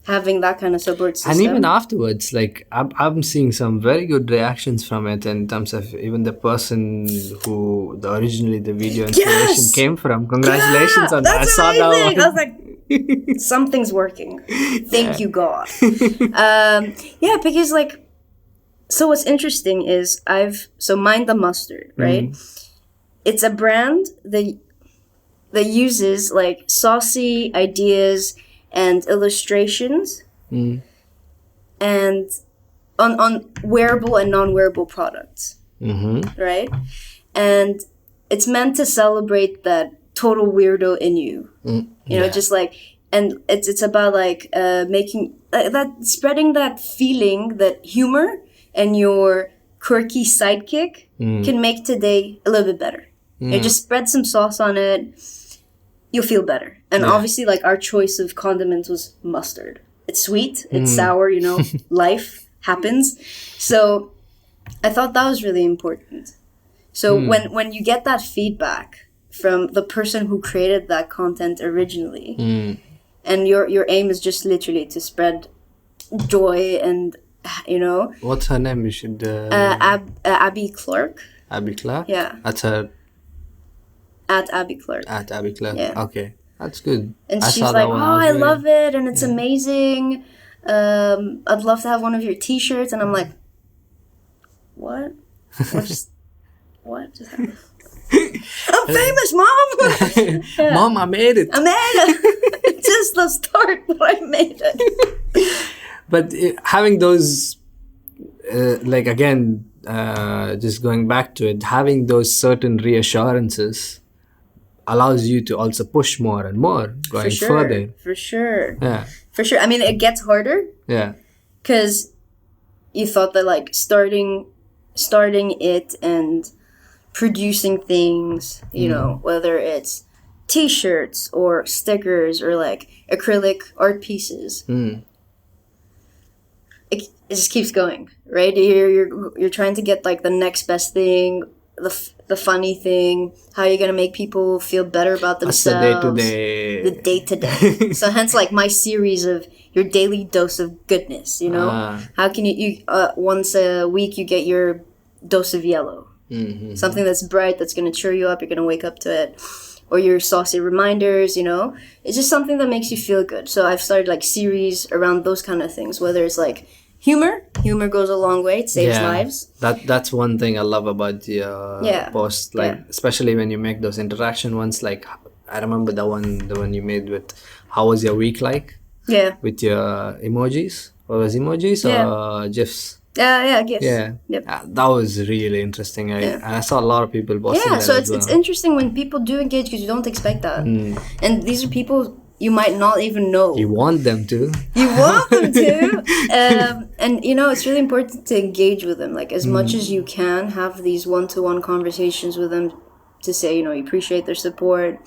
having that kind of support system. And even afterwards, like I'm seeing some very good reactions from it in terms of even the person who originally the video inspiration came from. Congratulations on that. I saw that one. I was like, something's working. Thank you, God. Because so what's interesting is Mind the Mustard, right? It's a brand that uses saucy ideas and illustrations and on wearable and non-wearable products, right? And it's meant to celebrate that total weirdo in you, just and it's about making that, spreading that feeling that humor and your quirky sidekick can make today a little bit better. Just spread some sauce on it, you'll feel better. And obviously, our choice of condiments was mustard. It's sweet, it's sour, life happens. So I thought that was really important. So when you get that feedback from the person who created that content originally, and your aim is just literally to spread joy and What's her name? You should. Abby Clark. Abby Clark. Yeah. That's her. At Abby Clark. At Abby Clark. Yeah. Okay, that's good. And she's like, "Oh, I love it, and it's amazing. I'd love to have one of your T-shirts." And I'm like, "What? What just happened?" I'm famous, Mom. Yeah. Mom, I made it. I made it. Just the start, but I made it. But having those, again, just going back to it, having those certain reassurances allows you to also push more and more going further. For sure. Yeah. For sure. I mean, it gets harder. Yeah. Because you thought that like starting it and producing things, whether it's T-shirts or stickers or like acrylic art pieces, it just keeps going, right? You're trying to get like the next best thing, the funny thing, how you're gonna make people feel better about themselves. The day-to-day. So hence like my series of your daily dose of goodness, How can you once a week you get your dose of yellow. Mm-hmm. Something that's bright, that's going to cheer you up, you're going to wake up to it. Or your saucy reminders, It's just something that makes you feel good. So I've started like series around those kind of things, whether it's like humor goes a long way, it saves lives. That's one thing I love about the post, especially when you make those interaction ones. Like I remember the one you made with how was your week like? Yeah. With your emojis. What was emojis or GIFs? Yeah, GIFs. Yeah. Yep. That was really interesting. And I saw a lot of people posting that so as well. it's interesting when people do engage because you don't expect that. And these are people you might not even know. You want them to. And it's really important to engage with them. Like as much as you can, have these one-to-one conversations with them to say, you appreciate their support.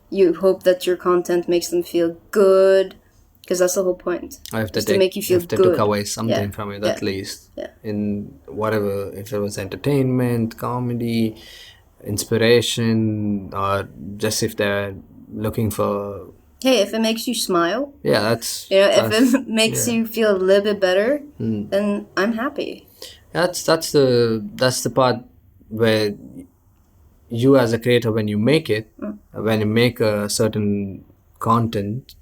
You hope that your content makes them feel good. Because that's the whole point. To make you feel good. If they took away something from it, at least. Yeah. In whatever, if it was entertainment, comedy, inspiration, or just if they're looking for... Hey, if it makes you smile. Yeah, that's... if it makes you feel a little bit better, then I'm happy. That's the part where you as a creator, when you make it, when you make a certain content...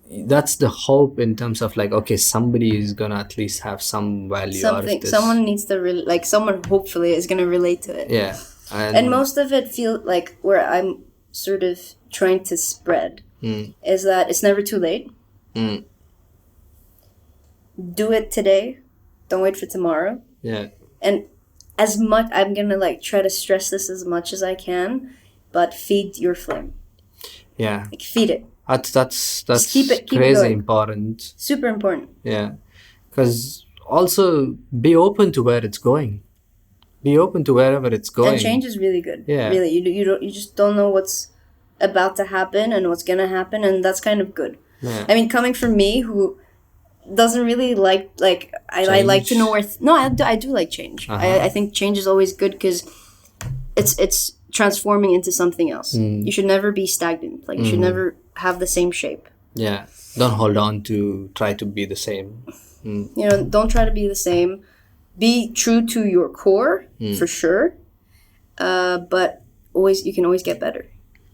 That's the hope in terms of like, okay, somebody is gonna at least have some value out of this. Someone needs to someone hopefully is gonna relate to it. Yeah, and most of it feel like where I'm sort of trying to spread is that it's never too late. Do it today. Don't wait for tomorrow. Yeah. And as much I'm gonna try to stress this as much as I can, but feed your flame. Yeah. Feed it. That's keep crazy important. Super important. Yeah, because also be open to where it's going. Be open to wherever it's going. And change is really good. Yeah, really. You just don't know what's about to happen and what's gonna happen, and that's kind of good. Yeah. I mean, coming from me, who doesn't really like I like to know where. I do like change. I think change is always good because it's transforming into something else. You should never be stagnant. You should never have the same shape. Yeah. Don't hold on to try to be the same. Don't try to be the same. Be true to your core, for sure. But you can always get better.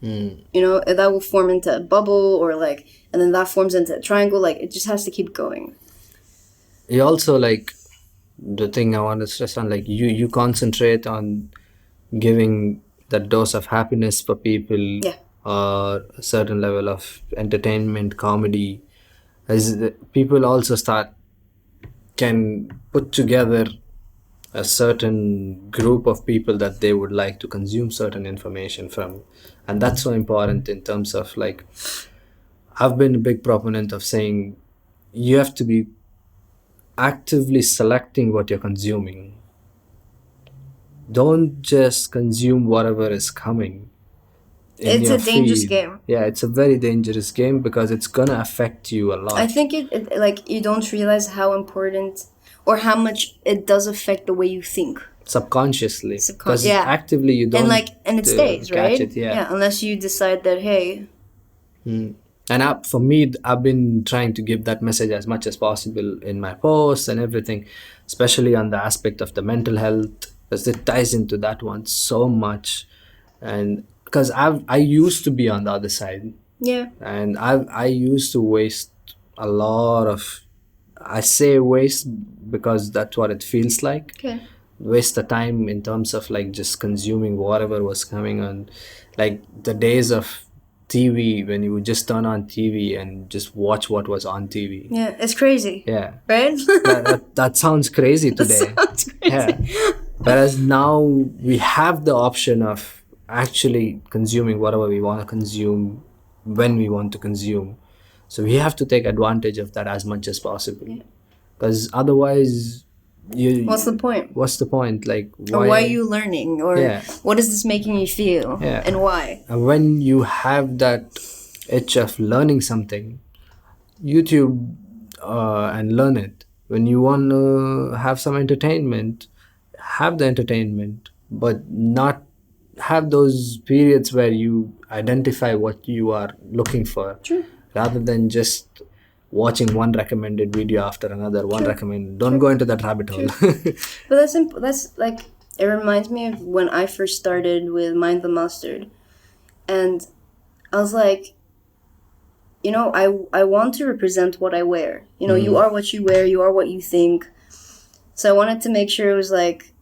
That will form into a bubble and then that forms into a triangle. It just has to keep going. You also the thing I want to stress on, you concentrate on giving that dose of happiness for people. Yeah. Or a certain level of entertainment, comedy, as people also can put together a certain group of people that they would like to consume certain information from. And that's so important in terms of I've been a big proponent of saying you have to be actively selecting what you're consuming. Don't just consume whatever is coming. It's a dangerous game. Yeah, it's a very dangerous game because it's gonna affect you a lot. I think it you don't realize how important or how much it does affect the way you think. Subconsciously. Because actively you don't. And it stays, right? It, unless you decide that, hey, And for me, I've been trying to give that message as much as possible in my posts and everything, especially on the aspect of the mental health, because it ties into that one so much. And because I used to be on the other side, Yeah. and I used to waste a lot of, I say waste because that's what it feels like. Okay. Waste the time in terms of like just consuming whatever was coming on, like the days of TV when you would just turn on TV and just watch what was on TV. Yeah, it's crazy. Yeah. Right? That sounds crazy today. Sounds crazy. Yeah. Whereas now we have the option of actually consuming whatever we want to consume when we want to consume. So we have to take advantage of that as much as possible. Because otherwise, What's the point? What's the point? Like, Or why are you learning? Or Yeah. what is this making you feel? Yeah. And why? And when you have that itch of learning something, YouTube and learn it. When you want to have some entertainment, have the entertainment, but not have those periods where you identify what you are looking for. True. Rather than just watching one recommended video after another. Don't go into that rabbit hole. But that's like, it reminds me of when I first started with Mind the Mustard. And I was like, you know, I want to represent what I wear. You know, you are what you wear, you are what you think. So I wanted to make sure it was like,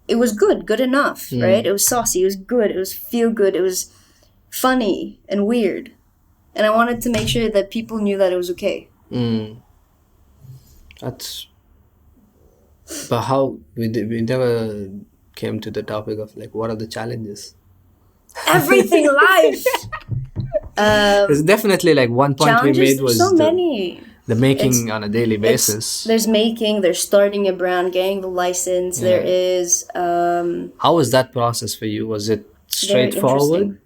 it was good enough, right? It was saucy, it was good, it was feel good, it was funny and weird. And I wanted to make sure that people knew that it was okay. But how we never came to the topic of like, what are the challenges? Everything life. There's definitely like one point we made was so many. The making on a daily basis. There's making, there's starting a brand, getting the license. Yeah. There is. How was that process for you? Was it straightforward?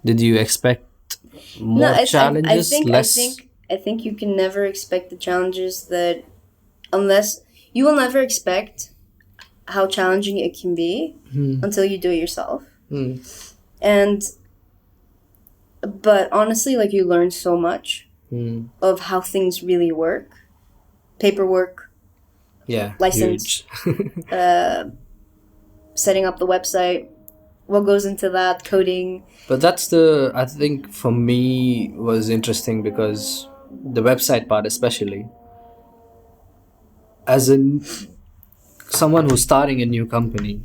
Did you expect more challenges? I think you can never expect the challenges that, unless you will never expect how challenging it can be until you do it yourself. But honestly, like, you learn so much of how things really work. Paperwork. Yeah. License. Setting up the website. What goes into that, coding. But I think for me was interesting because the website part especially, as someone who's starting a new company,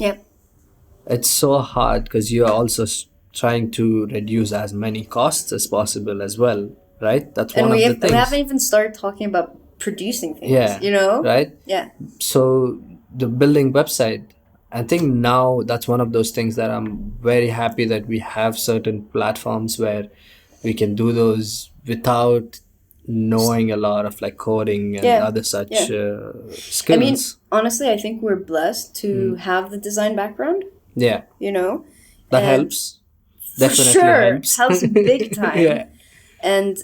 it's so hard because you're also trying to reduce as many costs as possible as well, right? That's one of the things. We haven't even started talking about producing things, you know? Right? Yeah. So the building website, I think now that's one of those things that I'm very happy that we have certain platforms where we can do those without knowing a lot of like coding and other such skills. I mean, honestly, I think we're blessed to have the design background. Yeah. You know? That helps. Definitely helps big time. And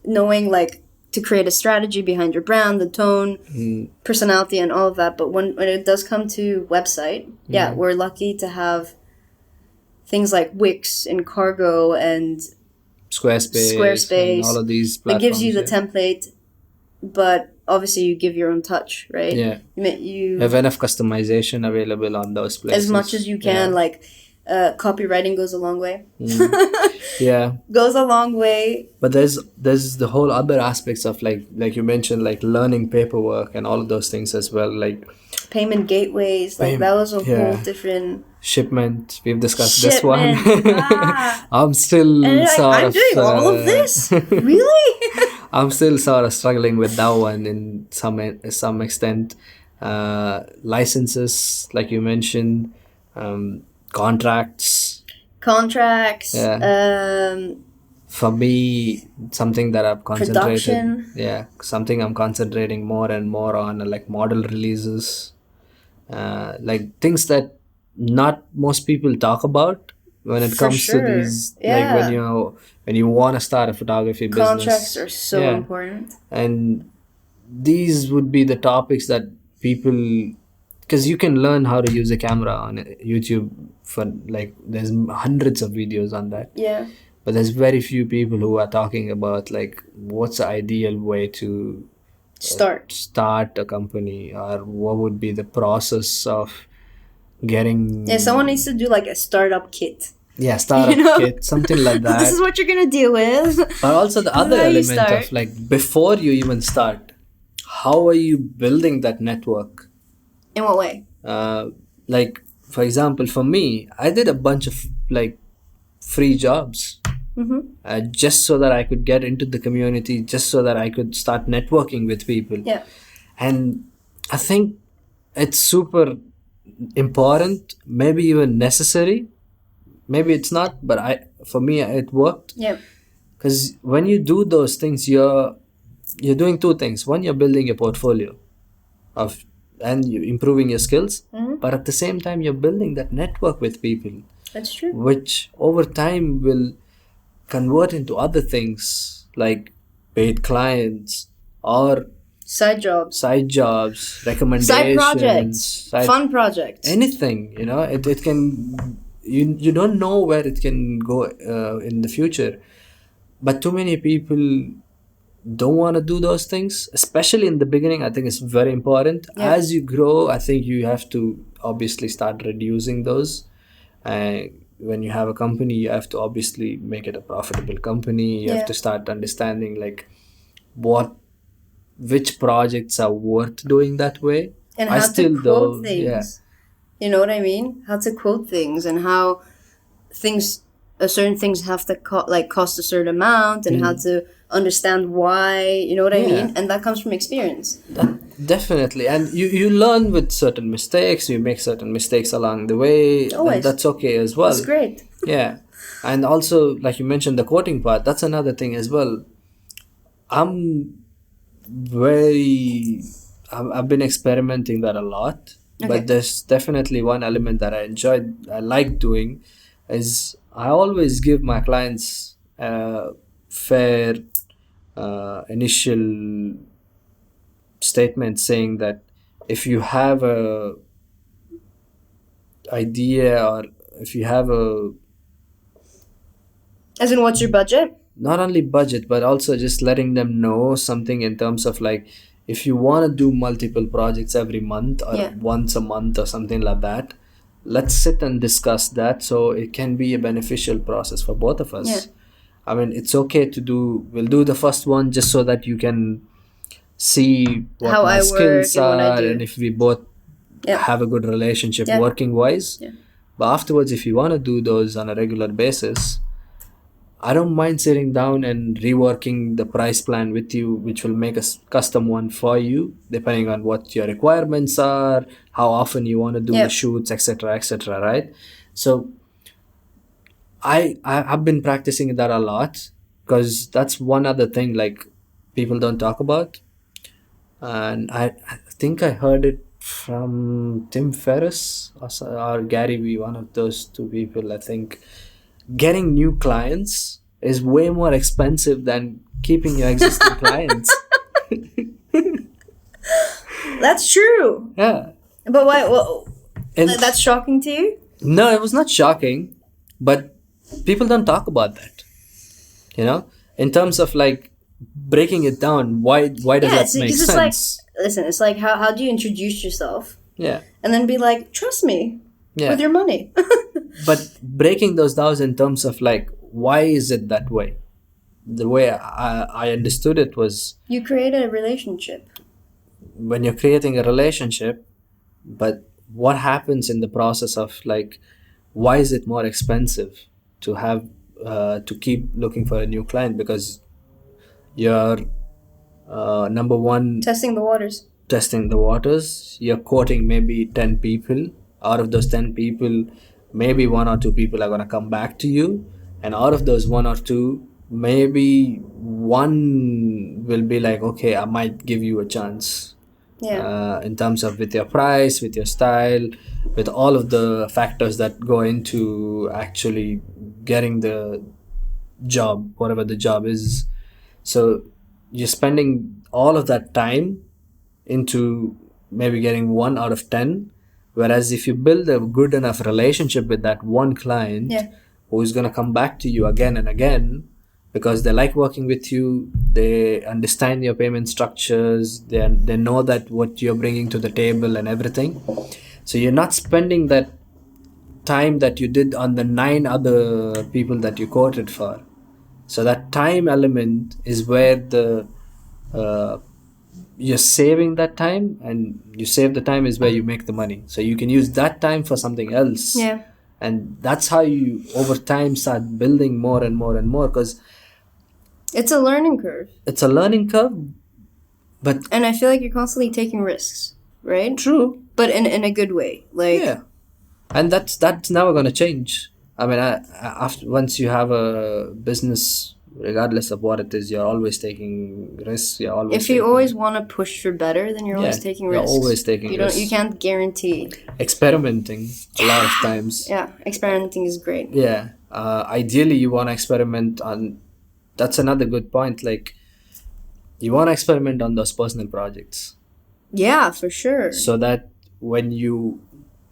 knowing like to create a strategy behind your brand, the tone, personality, and all of that. But when it does come to website, we're lucky to have things like Wix and Cargo and Squarespace and all of these platforms. It gives you the template, but obviously you give your own touch, right? Yeah. You have enough customization available on those places. As much as you can, like copywriting goes a long way. Yeah. Goes a long way. But there's the whole other aspects of like you mentioned, like learning paperwork and all of those things as well, like payment gateways, like that was a whole different shipment. We've discussed this one. I'm still I'm doing all of this? Really? I'm still sort of struggling with that one in some extent. Licenses, like you mentioned, contracts. For me, something that I've concentrated. Something I'm concentrating more and more on, like model releases, like things that not most people talk about when it comes to these. Like when you want to start a photography business. Contracts are so important. And these would be the topics that people, because you can learn how to use a camera on YouTube for like, there's hundreds of videos on that. but there's very few people who are talking about like what's the ideal way to start a company, or what would be the process of getting. Yeah, someone needs to do like a startup kit. Yeah, startup kit, something like that. This is what you're gonna deal with. But also the other element of like before you even start, how are you building that network? In what way? Like for example, for me, I did a bunch of like free jobs. Just so that I could get into the community, just so that I could start networking with people. Yeah. And I think it's super important, maybe even necessary. Maybe it's not, but for me it worked. Yeah. Because when you do those things, you're doing two things. One, you're building a portfolio and you're improving your skills, but at the same time you're building that network with people. That's true. Which over time will convert into other things like paid clients or side jobs, recommendations, side projects, fun projects, anything. It can. You don't know where it can go in the future, but too many people don't want to do those things, especially in the beginning. I think it's very important. As you grow, I think you have to obviously start reducing those. When you have a company, you have to obviously make it a profitable company. You have to start understanding like which projects are worth doing that way. And how to quote things. Yeah. You know what I mean? How to quote things and how certain things have to cost a certain amount, and how to understand why, you know what I mean? And that comes from experience. Definitely. And you learn with certain mistakes. You make certain mistakes along the way. Always. And that's okay as well. That's great. Yeah. And also, like you mentioned, the quoting part, that's another thing as well. I've been experimenting that a lot. Okay. But there's definitely one element that I like doing is I always give my clients fair initial statement saying that if you have a idea, or if you have as in what's your budget? Not only budget, but also just letting them know something in terms of like, if you want to do multiple projects every month or once a month or something like that, let's sit and discuss that so it can be a beneficial process for both of us. Yeah. I mean, it's okay we'll do the first one just so that you can see what how my skills are and if we both have a good relationship working wise. Yeah. But afterwards, if you want to do those on a regular basis, I don't mind sitting down and reworking the price plan with you, which will make a custom one for you, depending on what your requirements are, how often you want to do the shoots, etc., right? So I've been practicing that a lot, because that's one other thing like people don't talk about. And I think I heard it from Tim Ferriss or Gary Vee, one of those two people. I think getting new clients is way more expensive than keeping your existing clients. That's true. Yeah. But why? Well, that's shocking to you? No, it was not shocking, but people don't talk about that. In terms of like breaking it down, why does that make sense? It's like how do you introduce yourself? Yeah. And then be like, trust me. Yeah. With your money. But breaking those down in terms of like, why is it that way? The way I understood it was, you created a relationship. When you're creating a relationship, but what happens in the process of like, why is it more expensive to have to keep looking for a new client? Because you're number one, testing the waters. You're quoting maybe 10 people. Out of those 10 people, maybe 1 or 2 people are going to come back to you, and out of those 1 or 2, maybe 1 will be like, okay, I might give you a chance. In terms of with your price, with your style, with all of the factors that go into actually getting the job, whatever the job is. So you're spending all of that time into maybe getting 1 out of 10. Whereas if you build a good enough relationship with that one client, who is going to come back to you again and again because they like working with you. They understand your payment structures. They know that what you're bringing to the table and everything. So you're not spending that time that you did on the 9 other people that you quoted for. So that time element is where you're saving that time, and you save the time is where you make the money. So you can use that time for something else. Yeah. And that's how you over time start building more and more and more, because it's a learning curve. But and I feel like you're constantly taking risks, right? True. But in a good way. Like, yeah. And that's never going to change. I mean, after once you have a business, regardless of what it is, you're always taking risks. If you always want to push for better, then you're always taking risks. You're always taking risks. You can't guarantee. Experimenting a lot of times. Yeah, experimenting is great. Yeah. Ideally, you want to experiment on. That's another good point. Like, you want to experiment on those personal projects. Yeah, for sure. So that when you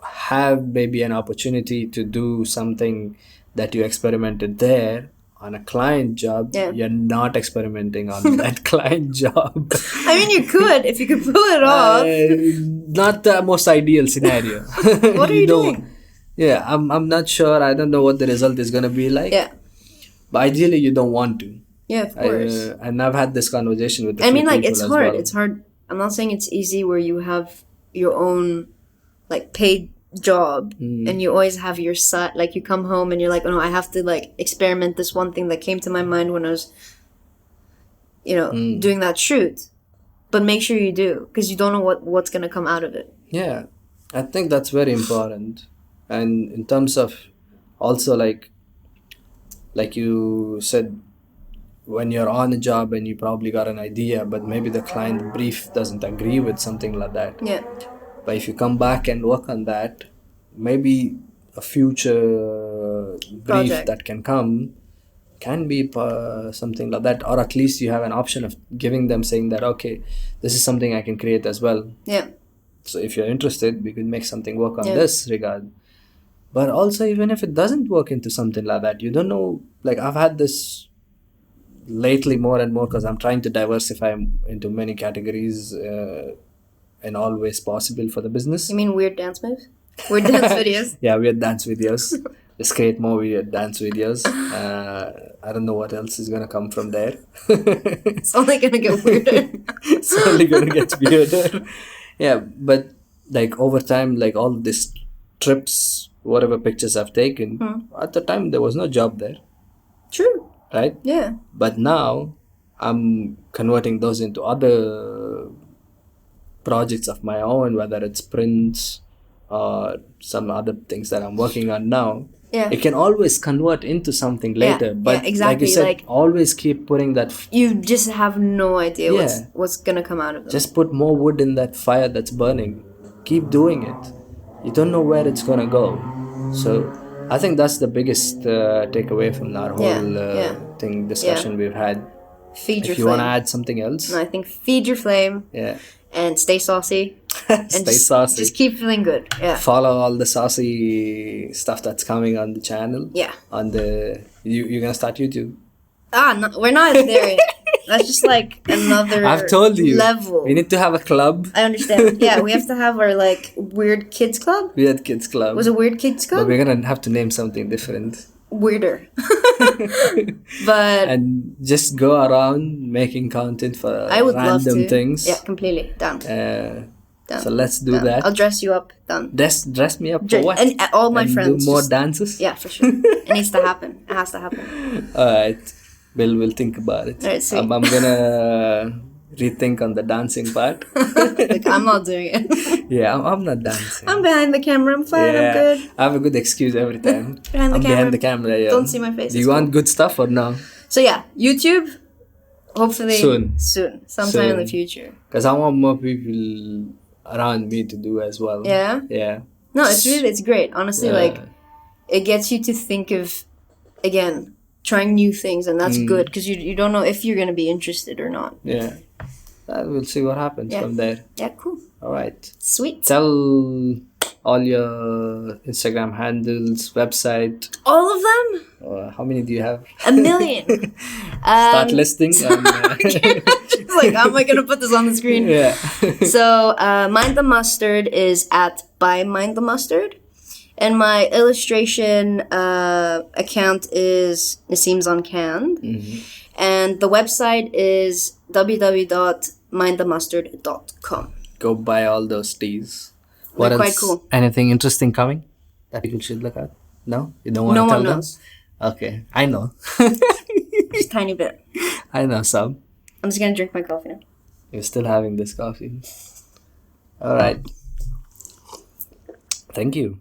have maybe an opportunity to do something that you experimented there on a client job, you're not experimenting on that client job. I mean, you could if you could pull it off. Not the most ideal scenario. What are you doing? Yeah, I'm not sure. I don't know what the result is going to be like. Yeah. But ideally, you don't want to. Yeah, of course. And I've had this conversation with I mean, like, it's hard. Well. It's hard. I'm not saying it's easy where you have your own, like, paid job and you always have your side. Like, you come home and you're like, oh, no, I have to, like, experiment this one thing that came to my mind when I was, doing that shoot. But make sure you do, because you don't know what's going to come out of it. Yeah, I think that's very important. And in terms of also, like you said, when you're on a job and you probably got an idea, but maybe the client brief doesn't agree with something like that. Yeah. But if you come back and work on that, maybe a future brief that can come can be something like that. Or at least you have an option of giving them, saying that, okay, this is something I can create as well. Yeah. So if you're interested, we could make something work on this regard. But also, even if it doesn't work into something like that, you don't know. Like, I've had this lately more and more because I'm trying to diversify into many categories in all ways possible for the business. You mean weird dance moves? Weird dance videos? Yeah, weird dance videos. Let's create more weird dance videos. I don't know what else is going to come from there. It's only going to get weirder. It's only going to get weirder. Yeah, but like over time, like all these trips, whatever pictures I've taken, at the time there was no job there. True. Right? Yeah. But now I'm converting those into other projects of my own, whether it's prints or some other things that I'm working on now. Yeah. It can always convert into something later. But exactly. Like you said, always keep putting that... You just have no idea what's going to come out of it. Just put more wood in that fire that's burning. Keep doing it. You don't know where it's going to go. So I think that's the biggest takeaway from our whole discussion we've had. Feed your flame. If you want to add something else. No, I think feed your flame. Yeah. And stay saucy. And stay saucy. Just keep feeling good. Yeah. Follow all the saucy stuff that's coming on the channel. Yeah. On the you're gonna start YouTube. No, we're not there yet. That's just like another I've told you level. We need to have a club. I understand. Yeah, we have to have our like weird kids club. Weird kids club. Was it weird kids club? But we're gonna have to name something different. Weirder. But and just go around making content for random things. Yeah, completely. Done. So let's do that. I'll dress you up. Done. Dress me up for what? And all my friends. Do more dances? Yeah, for sure. It needs to happen. It has to happen. Alright. We'll think about it. Alright, sweet. I'm gonna rethink on the dancing part. Like, I'm not doing it. Yeah, I'm not dancing. I'm behind the camera. I'm fine. I'm good. I have a good excuse every time. Behind the camera. Yeah. Don't see my face. Do you want good stuff or no? So yeah, YouTube. Hopefully soon. Sometime in the future. Because I want more people around me to do as well. Yeah. Yeah. No, it's great. Honestly, like, it gets you to think of, again, trying new things, and that's good because you don't know if you're gonna be interested or not. Yeah. We'll see what happens from there. Yeah, cool. All right. Sweet. Tell all your Instagram handles, website. All of them? How many do you have? 1,000,000. Start listing. It's like, how am I gonna put this on the screen? Yeah. So Mind the Mustard is at by Mind the Mustard, and my illustration account is Nasiim's on Canned, and the website is www.mindthemustard.com. Go buy all those teas. They're quite cool. Anything interesting coming that people should look at? No? You don't want to tell them? No one knows. Okay. I know. Just a tiny bit. I know some. I'm just going to drink my coffee now. You're still having this coffee. All right. Thank you.